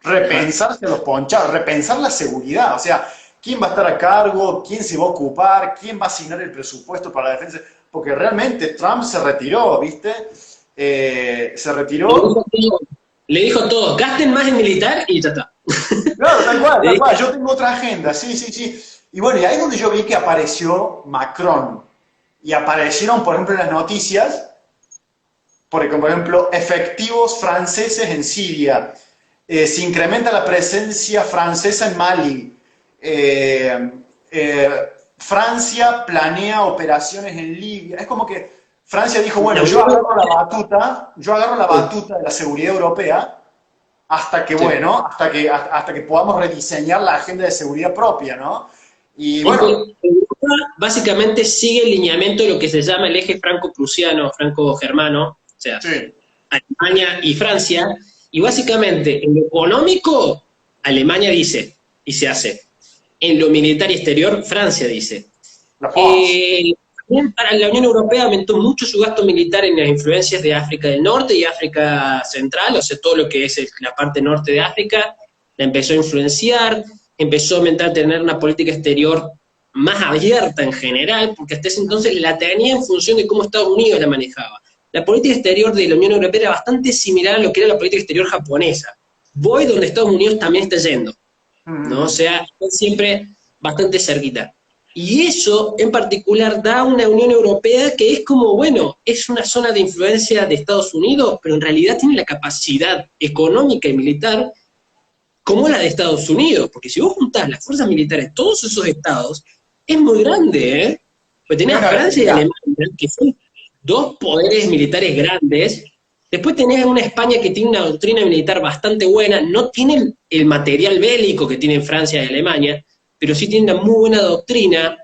repensarse los ponchados, repensar la seguridad. O sea, ¿quién va a estar a cargo? ¿Quién se va a ocupar? ¿Quién va a asignar el presupuesto para la defensa? Porque realmente Trump se retiró, ¿viste? Se retiró. Le dijo todo, gasten más en militar y ya está. Claro, tal cual. Yo tengo otra agenda, sí. Y bueno, y ahí es donde yo vi que apareció Macron. Y aparecieron, por ejemplo, en las noticias, por ejemplo, efectivos franceses en Siria. Se incrementa la presencia francesa en Mali. Francia planea operaciones en Libia. Es como que Francia dijo, bueno, yo agarro la batuta de la seguridad europea hasta que, bueno, hasta que podamos rediseñar la agenda de seguridad propia, ¿no? Y bueno. Europa básicamente sigue el lineamiento de lo que se llama el eje franco-prusiano, franco-germano, o sea, Alemania y Francia, y básicamente en lo económico, Alemania dice y se hace. En lo militar y exterior, Francia dice. También para la Unión Europea aumentó mucho su gasto militar en las influencias de África del Norte y África Central, o sea, todo lo que es la parte norte de África, la empezó a influenciar, empezó a aumentar a tener una política exterior más abierta en general, porque hasta ese entonces la tenía en función de cómo Estados Unidos la manejaba. La política exterior de la Unión Europea era bastante similar a lo que era la política exterior japonesa. Voy donde Estados Unidos también está yendo, ¿no? O sea, siempre bastante cerquita. Y eso, en particular, da una Unión Europea que es como, bueno, es una zona de influencia de Estados Unidos, pero en realidad tiene la capacidad económica y militar como la de Estados Unidos, porque si vos juntás las fuerzas militares de todos esos estados, es muy grande, ¿eh? Pues tenés a Francia y Alemania, que son dos poderes militares grandes. Después tenés una España que tiene una doctrina militar bastante buena, no tienen el material bélico que tienen Francia y Alemania, pero sí tienen una muy buena doctrina.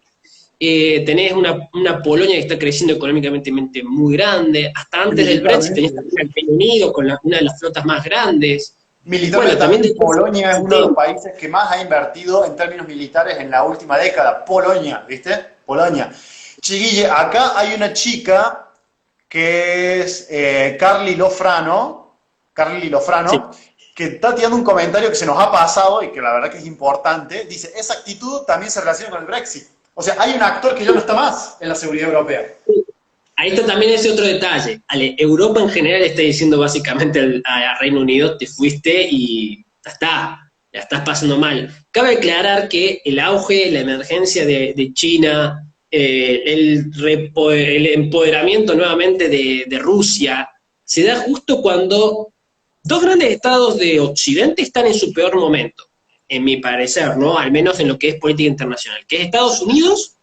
Tenés una Polonia que está creciendo económicamente muy grande. Hasta antes del Brexit tenés también el Reino Unido con una de las flotas más grandes. Militarmente, bueno, también Polonia es uno de los países que más ha invertido en términos militares en la última década. Polonia, ¿viste? Polonia. Chiquille, acá hay una chica que es Carly Lofrano, sí, que está tirando un comentario que se nos ha pasado y que la verdad que es importante. Dice, esa actitud también se relaciona con el Brexit. O sea, hay un actor que ya no está más en la seguridad europea. Ahí está también ese otro detalle. Europa en general está diciendo básicamente al Reino Unido, te fuiste y ya está, la estás pasando mal. Cabe aclarar que el auge, la emergencia de China, el empoderamiento nuevamente de Rusia, se da justo cuando dos grandes estados de Occidente están en su peor momento, en mi parecer, ¿no? Al menos en lo que es política internacional, que es Estados Unidos,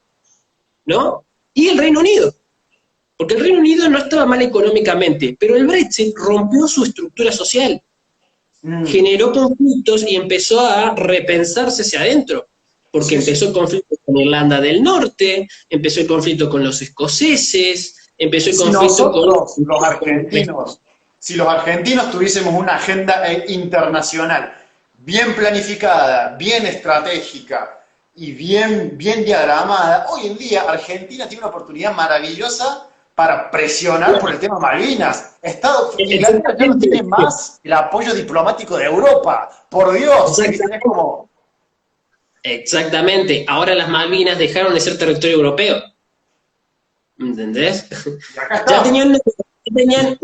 ¿no? Y el Reino Unido. Porque el Reino Unido no estaba mal económicamente, pero el Brexit rompió su estructura social. generó conflictos y empezó a repensarse hacia adentro, porque Sí, empezó el conflicto con Irlanda del Norte, empezó el conflicto con los escoceses, empezó el Si conflicto con... nosotros, los argentinos, si los argentinos tuviésemos una agenda internacional bien planificada, bien estratégica y bien diagramada, hoy en día Argentina tiene una oportunidad maravillosa para presionar por el tema Malvinas. Inglaterra ya no tiene más el apoyo diplomático de Europa. Por Dios, ¿viste? Es como... Exactamente. Ahora las Malvinas dejaron de ser territorio europeo. ¿Entendés? Y acá Ya estamos. tenían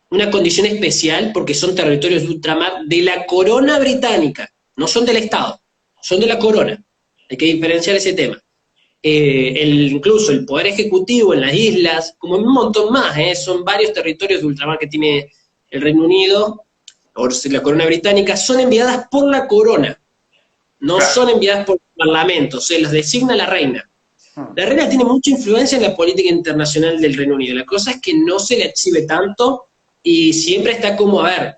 una condición especial porque son territorios de ultramar de la corona británica, no son del Estado, son de la corona. Hay que diferenciar ese tema. Incluso el poder ejecutivo en las islas, como un montón más, son varios territorios de ultramar que tiene el Reino Unido, o la corona británica, son enviadas por la corona, no Claro. son enviadas por el parlamento, se los designa la reina. La reina tiene mucha influencia en la política internacional del Reino Unido. La cosa es que no se le exhibe tanto y siempre está como, a ver,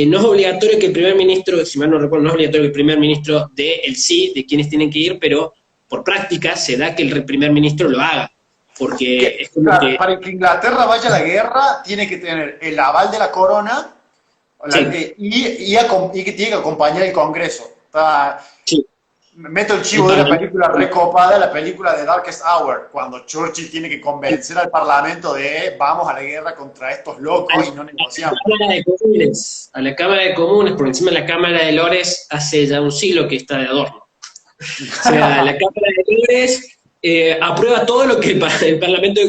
no es obligatorio que el primer ministro, si mal no recuerdo, no es obligatorio que el primer ministro dé el sí de quienes tienen que ir, pero por práctica se da que el primer ministro lo haga. Porque es como Claro, que... para que Inglaterra vaya a la guerra, tiene que tener el aval de la corona Sí, y que tiene que acompañar el Congreso. sí, Meto el el chivo de una parlamento. película recopada, la película de Darkest Hour, cuando Churchill tiene que convencer al Parlamento de vamos a la guerra contra estos locos y no negociamos. Cámara de Comunes, a la Cámara de Comunes, por encima de la Cámara de Lores hace ya un siglo que está de adorno. O sea, la Cámara de Lores aprueba todo lo que el Parlamento,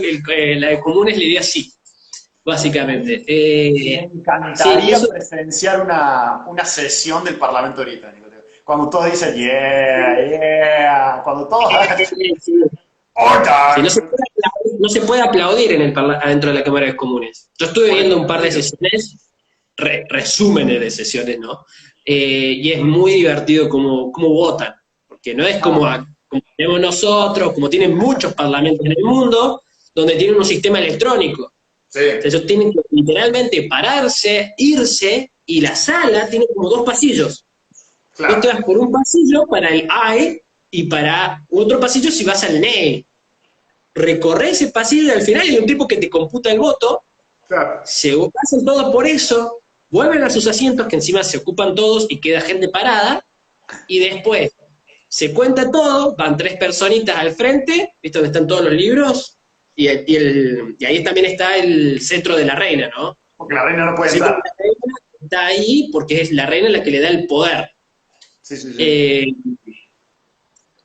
la de Comunes le dio así, básicamente. Me Sí, encantaría eso, presenciar una sesión del Parlamento británico. Cuando todos dicen, yeah, yeah, cuando todos... sí, sí, no se ¡Order! puede aplaudir, no se puede aplaudir en adentro de la Cámara de Comunes. Yo estuve viendo un par de sesiones, resúmenes de sesiones, ¿no? Y es muy divertido cómo votan, porque no es como tenemos nosotros, como tienen muchos parlamentos en el mundo, donde tienen un sistema electrónico. Sí, O sea, ellos tienen que literalmente pararse, irse, y la sala tiene como dos pasillos. Vos te claro, vas por un pasillo para el I y para otro pasillo si vas al NEI. Recorre ese pasillo y al final hay un tipo que te computa el voto, claro. se pasan todos por eso, vuelven a sus asientos, que encima se ocupan todos y queda gente parada, y después se cuenta todo, van tres personitas al frente, ¿viste donde están todos los libros? Y ahí también está el cetro de la reina, ¿no? Porque la reina no puede El cetro entrar. de la reina está ahí porque es la reina la que le da el poder. Sí, sí, sí. Eh,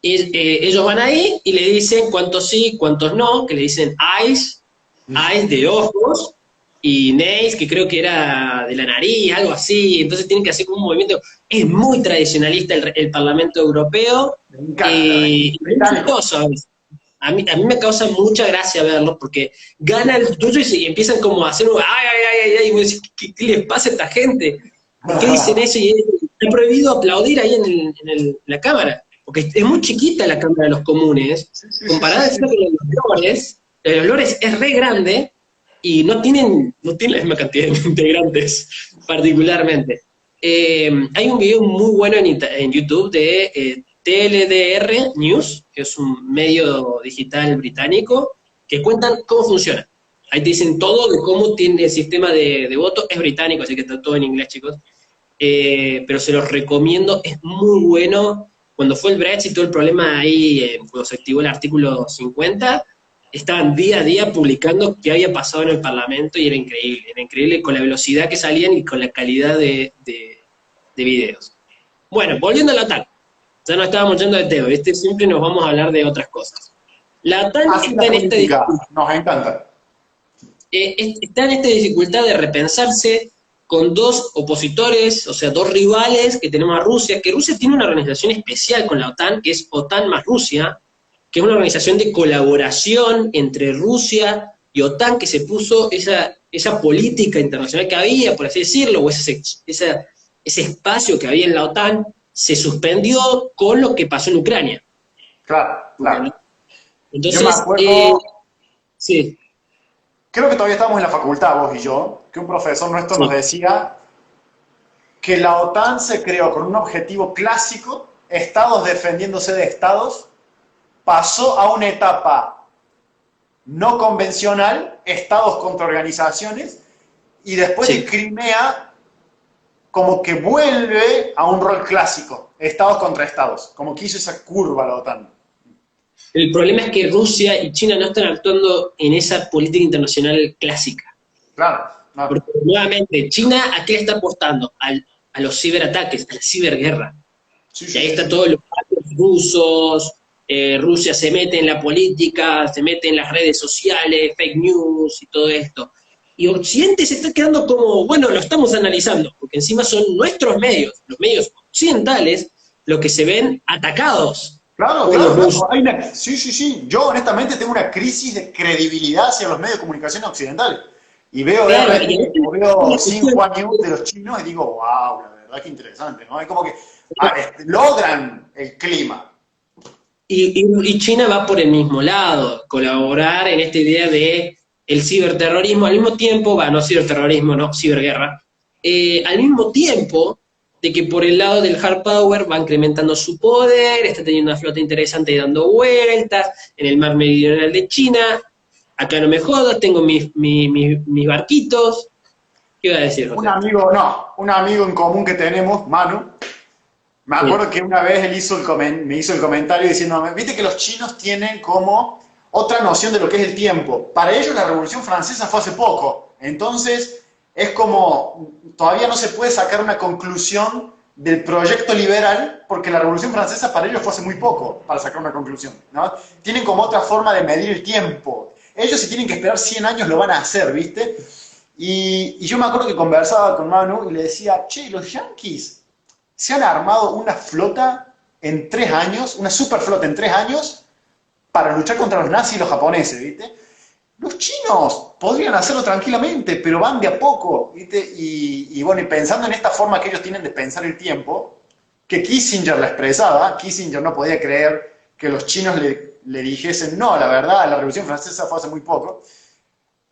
ellos van ahí y le dicen cuántos sí, cuántos no, que le dicen eyes de ojos, y nays, que creo que era de la nariz, algo así, entonces tienen que hacer como un movimiento. Es muy tradicionalista el Parlamento Europeo, Me encanta. y muy Británico. chistoso a veces. A mí me causa mucha gracia verlo, porque gana el tuyo y empiezan como a hacer un ay, ay, ay, ay, ay, y vos decís, ¿qué les pasa a esta gente? ¿Por qué dicen eso? Y es prohibido aplaudir ahí la cámara, porque es muy chiquita la Cámara de los Comunes, Sí, sí, sí, comparada sí, con los Lores es re grande y no tienen la misma cantidad de integrantes, particularmente. Hay un video muy bueno en YouTube de TLDR News, que es un medio digital británico, que cuentan cómo funciona. Ahí te dicen todo de cómo tiene el sistema de voto. Es británico, así que está todo en inglés, chicos. Pero se los recomiendo, es muy bueno. Cuando fue el Brexit, todo el problema ahí, cuando se activó el artículo 50, estaban día a día publicando qué había pasado en el Parlamento y era increíble con la velocidad que salían y con la calidad de videos. Bueno, volviendo a la OTAN, ya no estábamos yendo de tema, ¿viste? Siempre nos vamos a hablar de otras cosas. La OTAN Así la está en esta política. Nos encanta. está en esta dificultad de repensarse con dos opositores, o sea, dos rivales que tenemos a Rusia, que Rusia tiene una organización especial con la OTAN, que es OTAN más Rusia, que es una organización de colaboración entre Rusia y OTAN, que se puso esa política internacional que había, por así decirlo, o ese espacio que había en la OTAN, se suspendió con lo que pasó en Ucrania. Claro, claro. Yo me Entonces, acuerdo, sí, creo que todavía estábamos en la facultad, vos y yo, que un profesor nuestro Sí. nos decía que la OTAN se creó con un objetivo clásico, estados defendiéndose de estados, pasó a una etapa no convencional, estados contra organizaciones, y después de Sí. Crimea como que vuelve a un rol clásico, estados contra estados, como que hizo esa curva la OTAN. El problema es que Rusia y China no están actuando en esa política internacional clásica. Claro, no. Porque nuevamente, China ¿a qué le está apostando? A los ciberataques, a la ciberguerra. Sí, Y sí, ahí sí, están sí. todos los hackers rusos, Rusia se mete en la política, se mete en las redes sociales, fake news y todo esto. Y Occidente se está quedando como, bueno, lo estamos analizando, porque encima son nuestros medios, los medios occidentales, los que se ven atacados Claro, por claro, los rusos. claro. Sí, sí, sí. Yo honestamente tengo una crisis de credibilidad hacia los medios de comunicación occidentales. Y veo Claro, y RT o veo Xinhua News de los chinos y digo, wow, la verdad que interesante, ¿no? Es como que logran el clima. y China va por el mismo lado, colaborar en esta idea de el ciberterrorismo, al mismo tiempo, no ciberterrorismo, no, ciberguerra, al mismo tiempo de que por el lado del hard power va incrementando su poder, está teniendo una flota interesante y dando vueltas en el mar meridional de China, acá no me jodas, tengo mis barquitos. ¿Qué iba a decir, Un José? amigo, no, un amigo en común que tenemos, Manu, me Sí, acuerdo que una vez él me hizo el comentario diciendo, viste que los chinos tienen como otra noción de lo que es el tiempo. Para ellos la Revolución Francesa fue hace poco. Entonces es como, todavía no se puede sacar una conclusión del proyecto liberal porque la Revolución Francesa para ellos fue hace muy poco para sacar una conclusión, ¿no? Tienen como otra forma de medir el tiempo. Ellos si tienen que esperar 100 años lo van a hacer, ¿viste? Y yo me acuerdo que conversaba con Manu y le decía, che, los yanquis se han armado una flota en 3 años, una superflota en 3 años, para luchar contra los nazis y los japoneses, ¿viste? Los chinos podrían hacerlo tranquilamente, pero van de a poco, ¿viste? Y bueno, y pensando en esta forma que ellos tienen de pensar el tiempo, que Kissinger la expresaba, Kissinger no podía creer que los chinos le dijesen, no, la verdad, la Revolución Francesa fue hace muy poco.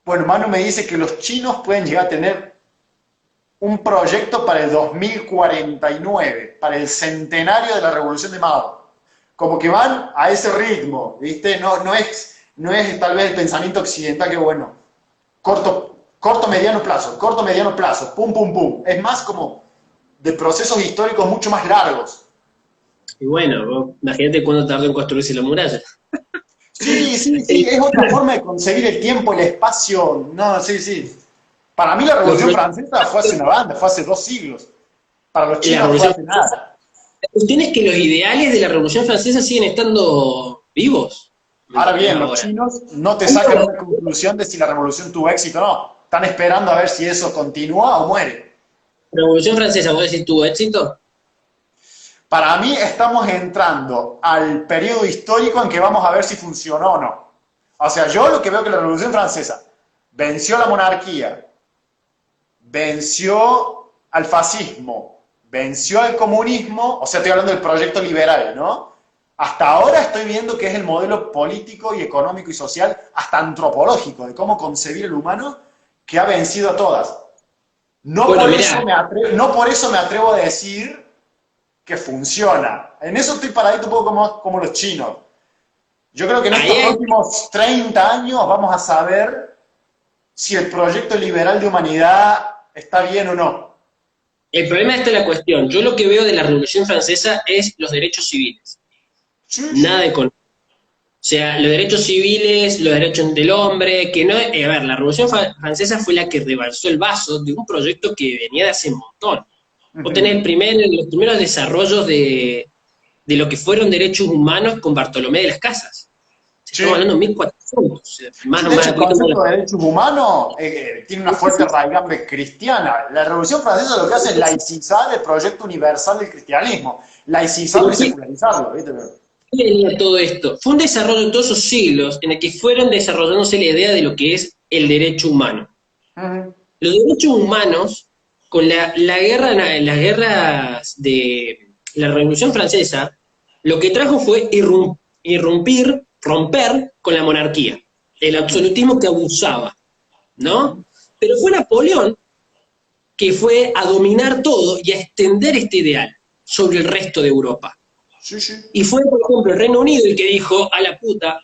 Bueno, Manu me dice que los chinos pueden llegar a tener un proyecto para el 2049, para el centenario de la Revolución de Mao. Como que van a ese ritmo, ¿viste? No es tal vez el pensamiento occidental que, bueno, corto, mediano plazo, pum, pum, pum. Es más como de procesos históricos mucho más largos. y bueno, imagínate cuánto tardó en construirse la muralla. Sí, sí, Eh, sí, es otra forma de conseguir el tiempo, el espacio. No, sí, sí. Para mí la lo Revolución que- Francesa fue hace una banda, fue hace 2 siglos. Para los la chinos fue Revolución hace nada. La cuestión es que los ideales de la Revolución Francesa siguen estando vivos, ¿me Ahora entendés bien, los ahora? chinos no te sacan una conclusión de si la revolución tuvo éxito o no. Están esperando a ver si eso continúa o muere. La Revolución Francesa, ¿vos decís tuvo éxito? Para mí estamos entrando al periodo histórico en que vamos a ver si funcionó o no. O sea, yo lo que veo que la Revolución Francesa venció la monarquía, venció al fascismo, venció al comunismo, o sea, estoy hablando del proyecto liberal, ¿no? Hasta ahora estoy viendo que es el modelo político y económico y social, hasta antropológico, de cómo concebir el humano, que ha vencido a todas. Bueno, mirá, No por eso me atrevo a decir que funciona. En eso estoy paradito un poco como los chinos. Yo creo que en ahí estos hay- próximos 30 años vamos a saber si el proyecto liberal de humanidad está bien o no. el problema está en la cuestión. Yo lo que veo de la Revolución Francesa es los derechos civiles, Sí, nada sí. económico. O sea, los derechos civiles, los derechos del hombre, que no, a ver, la Revolución Francesa fue la que rebalsó el vaso de un proyecto que venía de hace un montón. Vos tenés Ujú. los primeros desarrollos de lo que fueron derechos humanos con Bartolomé de las Casas. Estamos Sí. hablando de 1400, o sea, más Sí, o de más, hecho un el poquito más. concepto de derechos humanos tiene una fuerte raigambre cristiana. La Revolución Francesa lo que hace es laicizar el proyecto universal del cristianismo. Laicizarlo Pero y ¿qué secularizarlo, ¿viste? venía todo esto? Fue un desarrollo en todos esos siglos en el que fueron desarrollándose la idea de lo que es el derecho humano. Ujú. Los derechos humanos, con la guerra, las guerras de la Revolución Francesa, lo que trajo fue romper con la monarquía, el absolutismo que abusaba, ¿no? Pero fue Napoleón que fue a dominar todo y a extender este ideal sobre el resto de Europa. Sí, sí. Y fue, por ejemplo, el Reino Unido el que dijo, a la puta,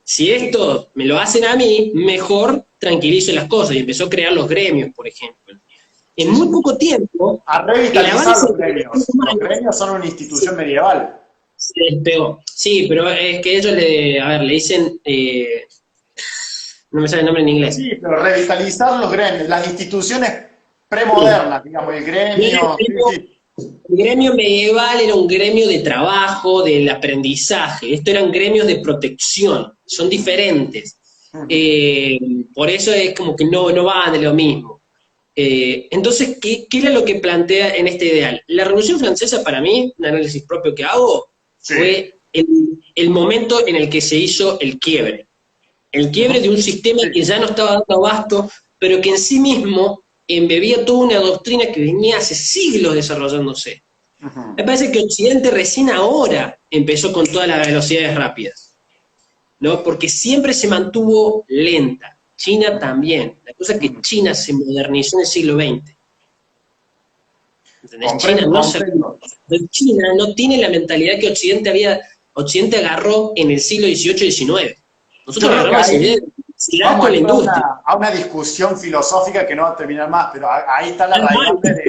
si esto me lo hacen a mí, mejor tranquilizo las cosas. Y empezó a crear los gremios, por ejemplo. En muy poco tiempo, a revitalizar los gremios. Los gremios son una institución medieval. Se despegó. Sí, pero es que ellos le dicen, no me sale el nombre en inglés. Sí, pero revitalizar los gremios, las instituciones premodernas, digamos, el gremio. El gremio medieval era un gremio de trabajo, del aprendizaje. Esto eran gremios de protección, son diferentes. Por eso es como que no van de lo mismo. Entonces, ¿qué era lo que plantea en este ideal? La Revolución Francesa, para mí, un análisis propio que hago, fue el momento en el que se hizo el quiebre. El quiebre de un sistema que ya no estaba dando abasto, pero que en sí mismo embebía toda una doctrina que venía hace siglos desarrollándose. Me parece que Occidente recién ahora empezó con todas las velocidades rápidas, ¿no? Porque siempre se mantuvo lenta. China también. La cosa es que China se modernizó en el siglo XX. China no tiene la mentalidad que Occidente agarró en el siglo XVIII y XIX. Nosotros agarramos vamos a una discusión filosófica que no va a terminar más, pero ahí está la raíz de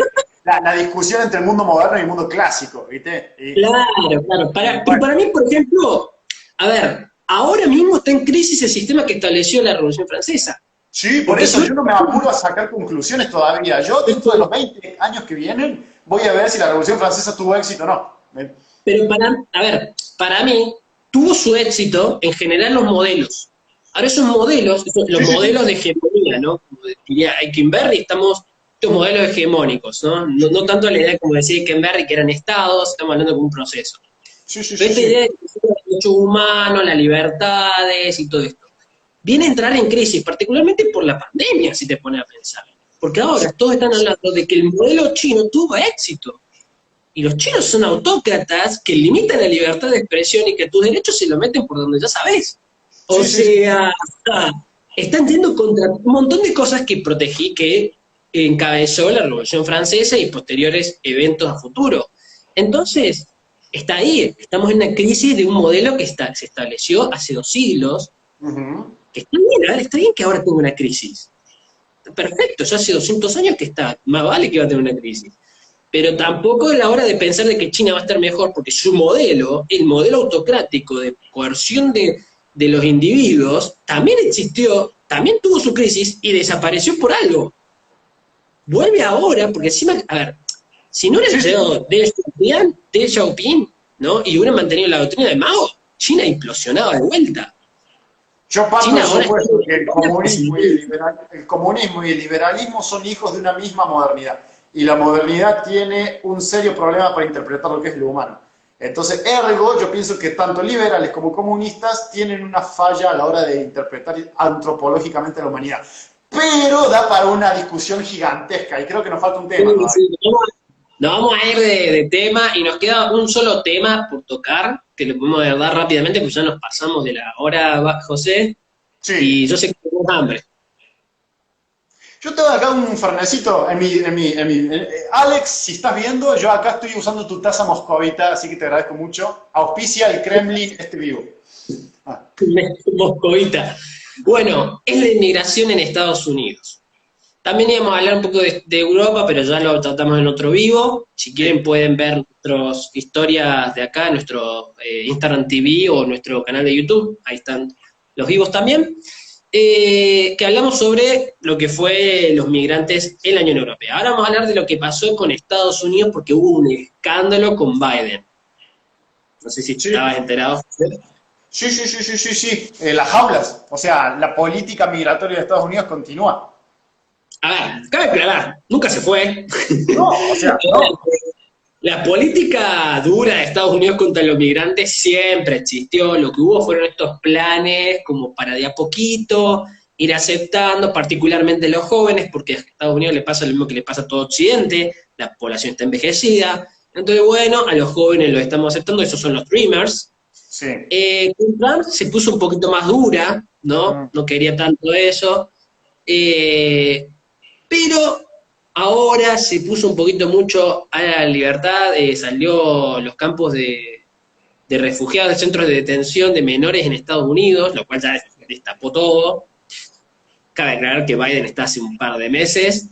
la discusión entre el mundo moderno y el mundo clásico, ¿viste? Claro. Para mí, por ejemplo, a ver, ahora mismo está en crisis el sistema que estableció la Revolución Francesa. Sí, por eso yo no me apuro a sacar conclusiones todavía. Yo, dentro de los 20 años que vienen, voy a ver si la Revolución Francesa tuvo éxito o no. Pero para mí, tuvo su éxito en generar los modelos. Ahora esos modelos, modelos de hegemonía, ¿no? Como diría Eikenberry, estos modelos hegemónicos, ¿no? No tanto la idea como decía Eikenberry, que eran estados, estamos hablando de un proceso. Pero esta idea de los derechos humanos, las libertades y todo esto, viene a entrar en crisis, particularmente por la pandemia, si te pones a pensar. Porque ahora todos están hablando de que el modelo chino tuvo éxito. Y los chinos son autócratas que limitan la libertad de expresión y que tus derechos se lo meten por donde ya sabes. O sea, están yendo contra un montón de cosas que encabezó la Revolución Francesa y posteriores eventos a futuro. Entonces, está ahí, estamos en una crisis de un modelo que se estableció hace 2 siglos, que está bien que ahora tenga una crisis. Perfecto, ya hace 200 años que está, más vale que va a tener una crisis. Pero tampoco es la hora de pensar de que China va a estar mejor, porque su modelo, el modelo autocrático de coerción de los individuos, también existió, también tuvo su crisis y desapareció por algo. Vuelve ahora, porque encima, a ver, si no hubiera llegado Deng Xiaoping, ¿no? Y hubiera mantenido la doctrina de Mao, China implosionaba de vuelta. Yo parto del supuesto que el comunismo y el liberalismo son hijos de una misma modernidad. Y la modernidad tiene un serio problema para interpretar lo que es lo humano. Entonces, ergo, yo pienso que tanto liberales como comunistas tienen una falla a la hora de interpretar antropológicamente la humanidad. Pero da para una discusión gigantesca y creo que nos falta un tema. Nos vamos a ir de tema y nos queda un solo tema por tocar, que lo podemos dar rápidamente, porque ya nos pasamos de la hora, José, y yo sé que tenemos hambre. Yo tengo acá un fernecito Alex, si estás viendo, yo acá estoy usando tu taza moscovita, así que te agradezco mucho. Auspicia el Kremlin vivo. Moscovita. Bueno, es la inmigración en Estados Unidos. También íbamos a hablar un poco de Europa, pero ya lo tratamos en otro vivo. Si quieren pueden ver nuestras historias de acá, nuestro Instagram TV o nuestro canal de YouTube. Ahí están los vivos también. Que hablamos sobre lo que fue los migrantes en la Unión Europea. Ahora vamos a hablar de lo que pasó con Estados Unidos porque hubo un escándalo con Biden. No sé si estabas enterado. Sí. Las jaulas. O sea, la política migratoria de Estados Unidos continúa. A ver, cabe aclarar, nunca se fue. No, o sea, no. La política dura de Estados Unidos contra los migrantes siempre existió. Lo que hubo fueron estos planes como para de a poquito ir aceptando, particularmente los jóvenes, porque a Estados Unidos le pasa lo mismo que le pasa a todo Occidente, la población está envejecida. Entonces, bueno, a los jóvenes los estamos aceptando, esos son los Dreamers. Sí. Trump se puso un poquito más dura, ¿no? No quería tanto eso. Pero ahora se puso un poquito mucho a la libertad, salió los campos de refugiados, de centros de detención de menores en Estados Unidos, lo cual ya destapó todo. Cabe aclarar que Biden está hace un par de meses,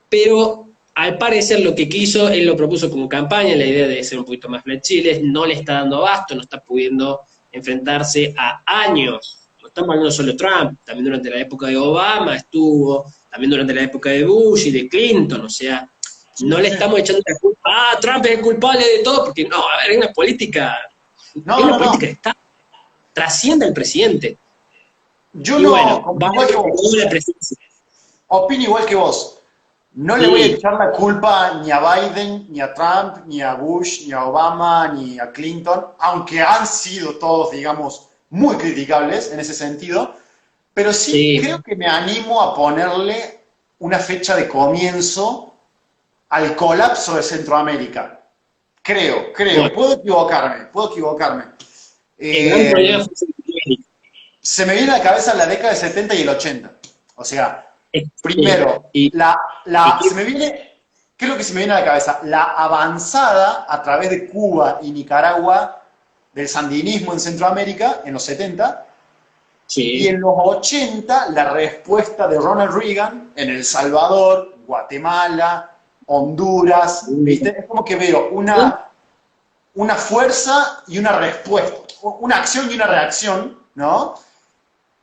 pero al parecer lo que quiso, él lo propuso como campaña, la idea de ser un poquito más flexibles, no le está dando abasto, no está pudiendo enfrentarse a años. No estamos hablando solo de Trump, también durante la época de Obama estuvo, también durante la época de Bush y de Clinton, o sea, no le estamos echando la culpa, Trump es el culpable de todo, porque no, a ver, hay una política, política que está, trasciende al presidente. Yo y no, bueno, igual que vos. la presidencia. Opino igual que vos. No le voy a echar la culpa ni a Biden, ni a Trump, ni a Bush, ni a Obama, ni a Clinton, aunque han sido todos, digamos, muy criticables en ese sentido, pero sí creo que me animo a ponerle una fecha de comienzo al colapso de Centroamérica. Creo, Bueno, puedo equivocarme. el gran problema fue Centroamérica. Se me viene a la cabeza la década del 70 y el 80. O sea, primero, ¿qué es lo que se me viene a la cabeza? La avanzada a través de Cuba y Nicaragua del sandinismo en Centroamérica en los 70, y en los 80 la respuesta de Ronald Reagan en El Salvador, Guatemala, Honduras, ¿viste? Es como que veo una fuerza y una respuesta, una acción y una reacción, ¿no?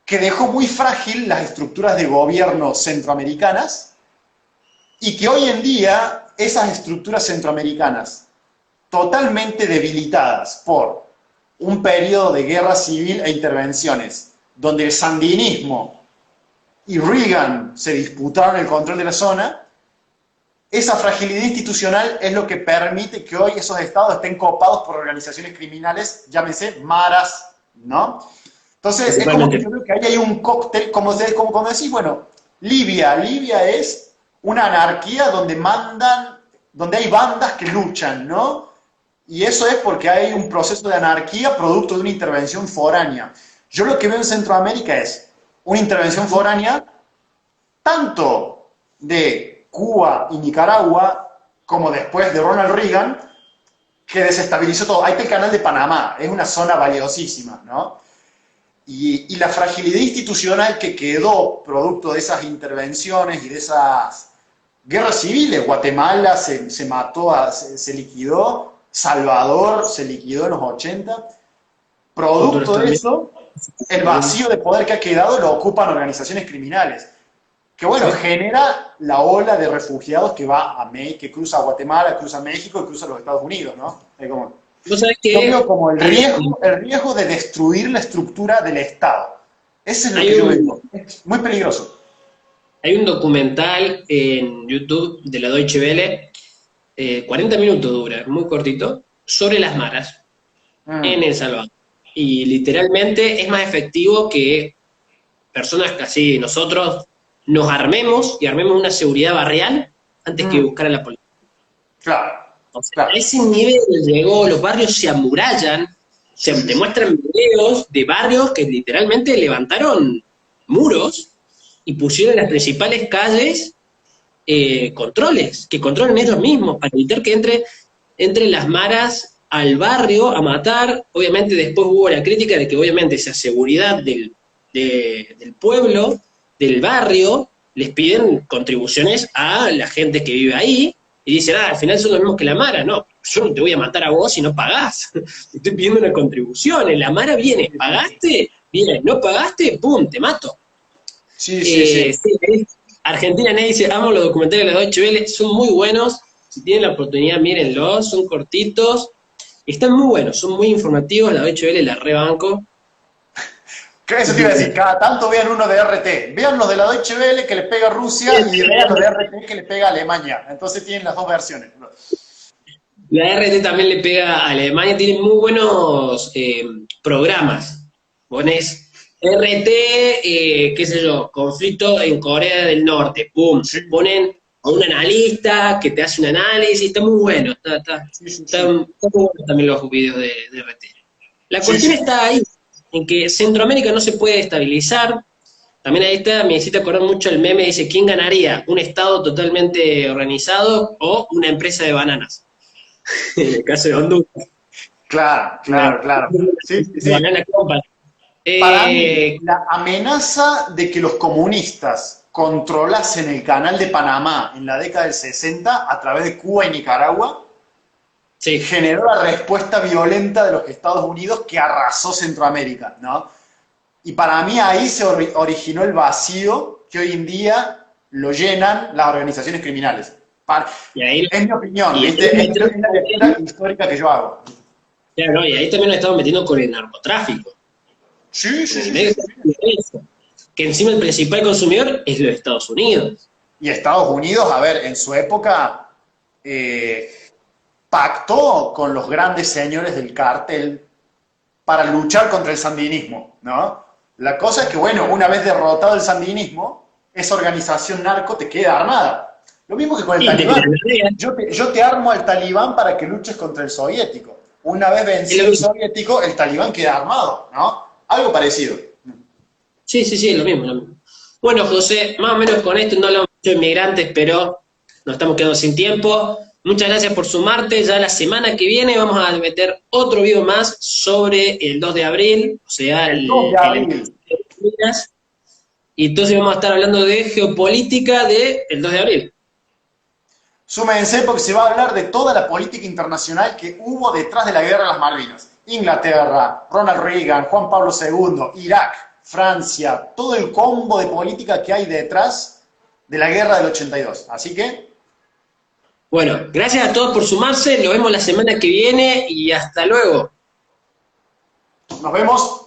Que dejó muy frágil las estructuras de gobierno centroamericanas y que hoy en día esas estructuras centroamericanas, totalmente debilitadas por un periodo de guerra civil e intervenciones, donde el sandinismo y Reagan se disputaron el control de la zona, esa fragilidad institucional es lo que permite que hoy esos estados estén copados por organizaciones criminales, llámense maras, ¿no? Entonces, es como que yo creo que ahí hay un cóctel, como decís, bueno, Libia es una anarquía donde hay bandas que luchan, ¿no? Y eso es porque hay un proceso de anarquía producto de una intervención foránea. Yo lo que veo en Centroamérica es una intervención foránea tanto de Cuba y Nicaragua como después de Ronald Reagan, que desestabilizó todo. Ahí está el canal de Panamá, es una zona valiosísima, ¿no? Y la fragilidad institucional que quedó producto de esas intervenciones y de esas guerras civiles. Guatemala se mató, se liquidó, Salvador se liquidó en los 80. Producto de eso, el vacío de poder que ha quedado lo ocupan organizaciones criminales. Que bueno, genera la ola de refugiados que que cruza Guatemala, cruza México y cruza los Estados Unidos, ¿no? Es como, ¿Vos sabés que yo veo como el riesgo de destruir la estructura del Estado. Ese es lo que yo veo. Es muy peligroso. Hay un documental en YouTube de la Deutsche Welle, 40 minutos dura, muy cortito, sobre las maras en El Salvador. Y literalmente es más efectivo que personas casi nosotros nos armemos y armemos una seguridad barrial antes que buscar a la policía. Claro. O sea, a ese nivel llegó, los barrios se amurallan, te muestran videos de barrios que literalmente levantaron muros y pusieron en las principales calles controles, que controlen ellos mismos, para evitar que entre las maras al barrio a matar. Obviamente después hubo la crítica de que obviamente esa seguridad del pueblo, del barrio, les piden contribuciones a la gente que vive ahí, y dicen, al final son los mismos que la Mara. No, yo no te voy a matar a vos si no pagás. Te estoy pidiendo una contribución. La Mara viene, ¿pagaste? Bien, ¿no pagaste? ¡Pum! Te mato. Sí. Argentina Ney dice, amo los documentales de la Deutsche Welle, son muy buenos. Si tienen la oportunidad, mírenlos, son cortitos. Están muy buenos, son muy informativos. La Deutsche Welle la rebanco. Eso te iba a decir, cada tanto vean uno de RT. Vean los de la Deutsche Welle que le pega a Rusia y vean los de RT que le pega a Alemania. Entonces tienen las dos versiones. La RT también le pega a Alemania, tienen muy buenos programas. Pones RT, qué sé yo, conflicto en Corea del Norte, pum. Ponen a un analista que te hace un análisis, está muy bueno. Están muy buenos también los videos de RT. La cuestión está ahí, en que Centroamérica no se puede estabilizar, También ahí está, me hiciste acordar mucho el meme, dice, ¿quién ganaría? ¿Un Estado totalmente organizado o una empresa de bananas? En el caso de Honduras. Claro, claro, claro. Sí, sí, sí. Banana Company. Para mí, Eh, la amenaza de que los comunistas controlasen el canal de Panamá en la década del 60 a través de Cuba y Nicaragua sí, generó la respuesta violenta de los Estados Unidos que arrasó Centroamérica, ¿no? Y para mí ahí se originó el vacío que hoy en día lo llenan las organizaciones criminales. y ahí, Es mi opinión, y ahí ¿viste? Es metemos la lectura histórica que yo hago. claro, y ahí también nos estamos metiendo con el narcotráfico. Sí, En sí, el sí, medio sí, está sí. eso. Que encima el principal consumidor es los Estados Unidos. Y Estados Unidos, a ver, en su época pactó con los grandes señores del cártel para luchar contra el sandinismo, ¿no? La cosa es que, bueno, una vez derrotado el sandinismo, esa organización narco te queda armada. Lo mismo que con el Y te talibán. plantea, Yo te armo al talibán para que luches contra el soviético. Una vez es lo vencido el mismo. soviético, el talibán queda armado, ¿no? Algo parecido. Sí, sí, sí, es lo mismo, lo mismo. Bueno, José, más o menos con esto no hablamos mucho de inmigrantes, pero nos estamos quedando sin tiempo. Muchas gracias por sumarte. Ya la semana que viene vamos a meter otro video más sobre el 2 de abril, o sea, El 2 de el abril. y entonces vamos a estar hablando de geopolítica del 2 de abril. Súmense porque se va a hablar de toda la política internacional que hubo detrás de la guerra de las Malvinas. Inglaterra, Ronald Reagan, Juan Pablo II, Irak, Francia, todo el combo de política que hay detrás de la guerra del 82. Así que Bueno, gracias a todos por sumarse. Nos vemos la semana que viene y hasta luego. nos vemos.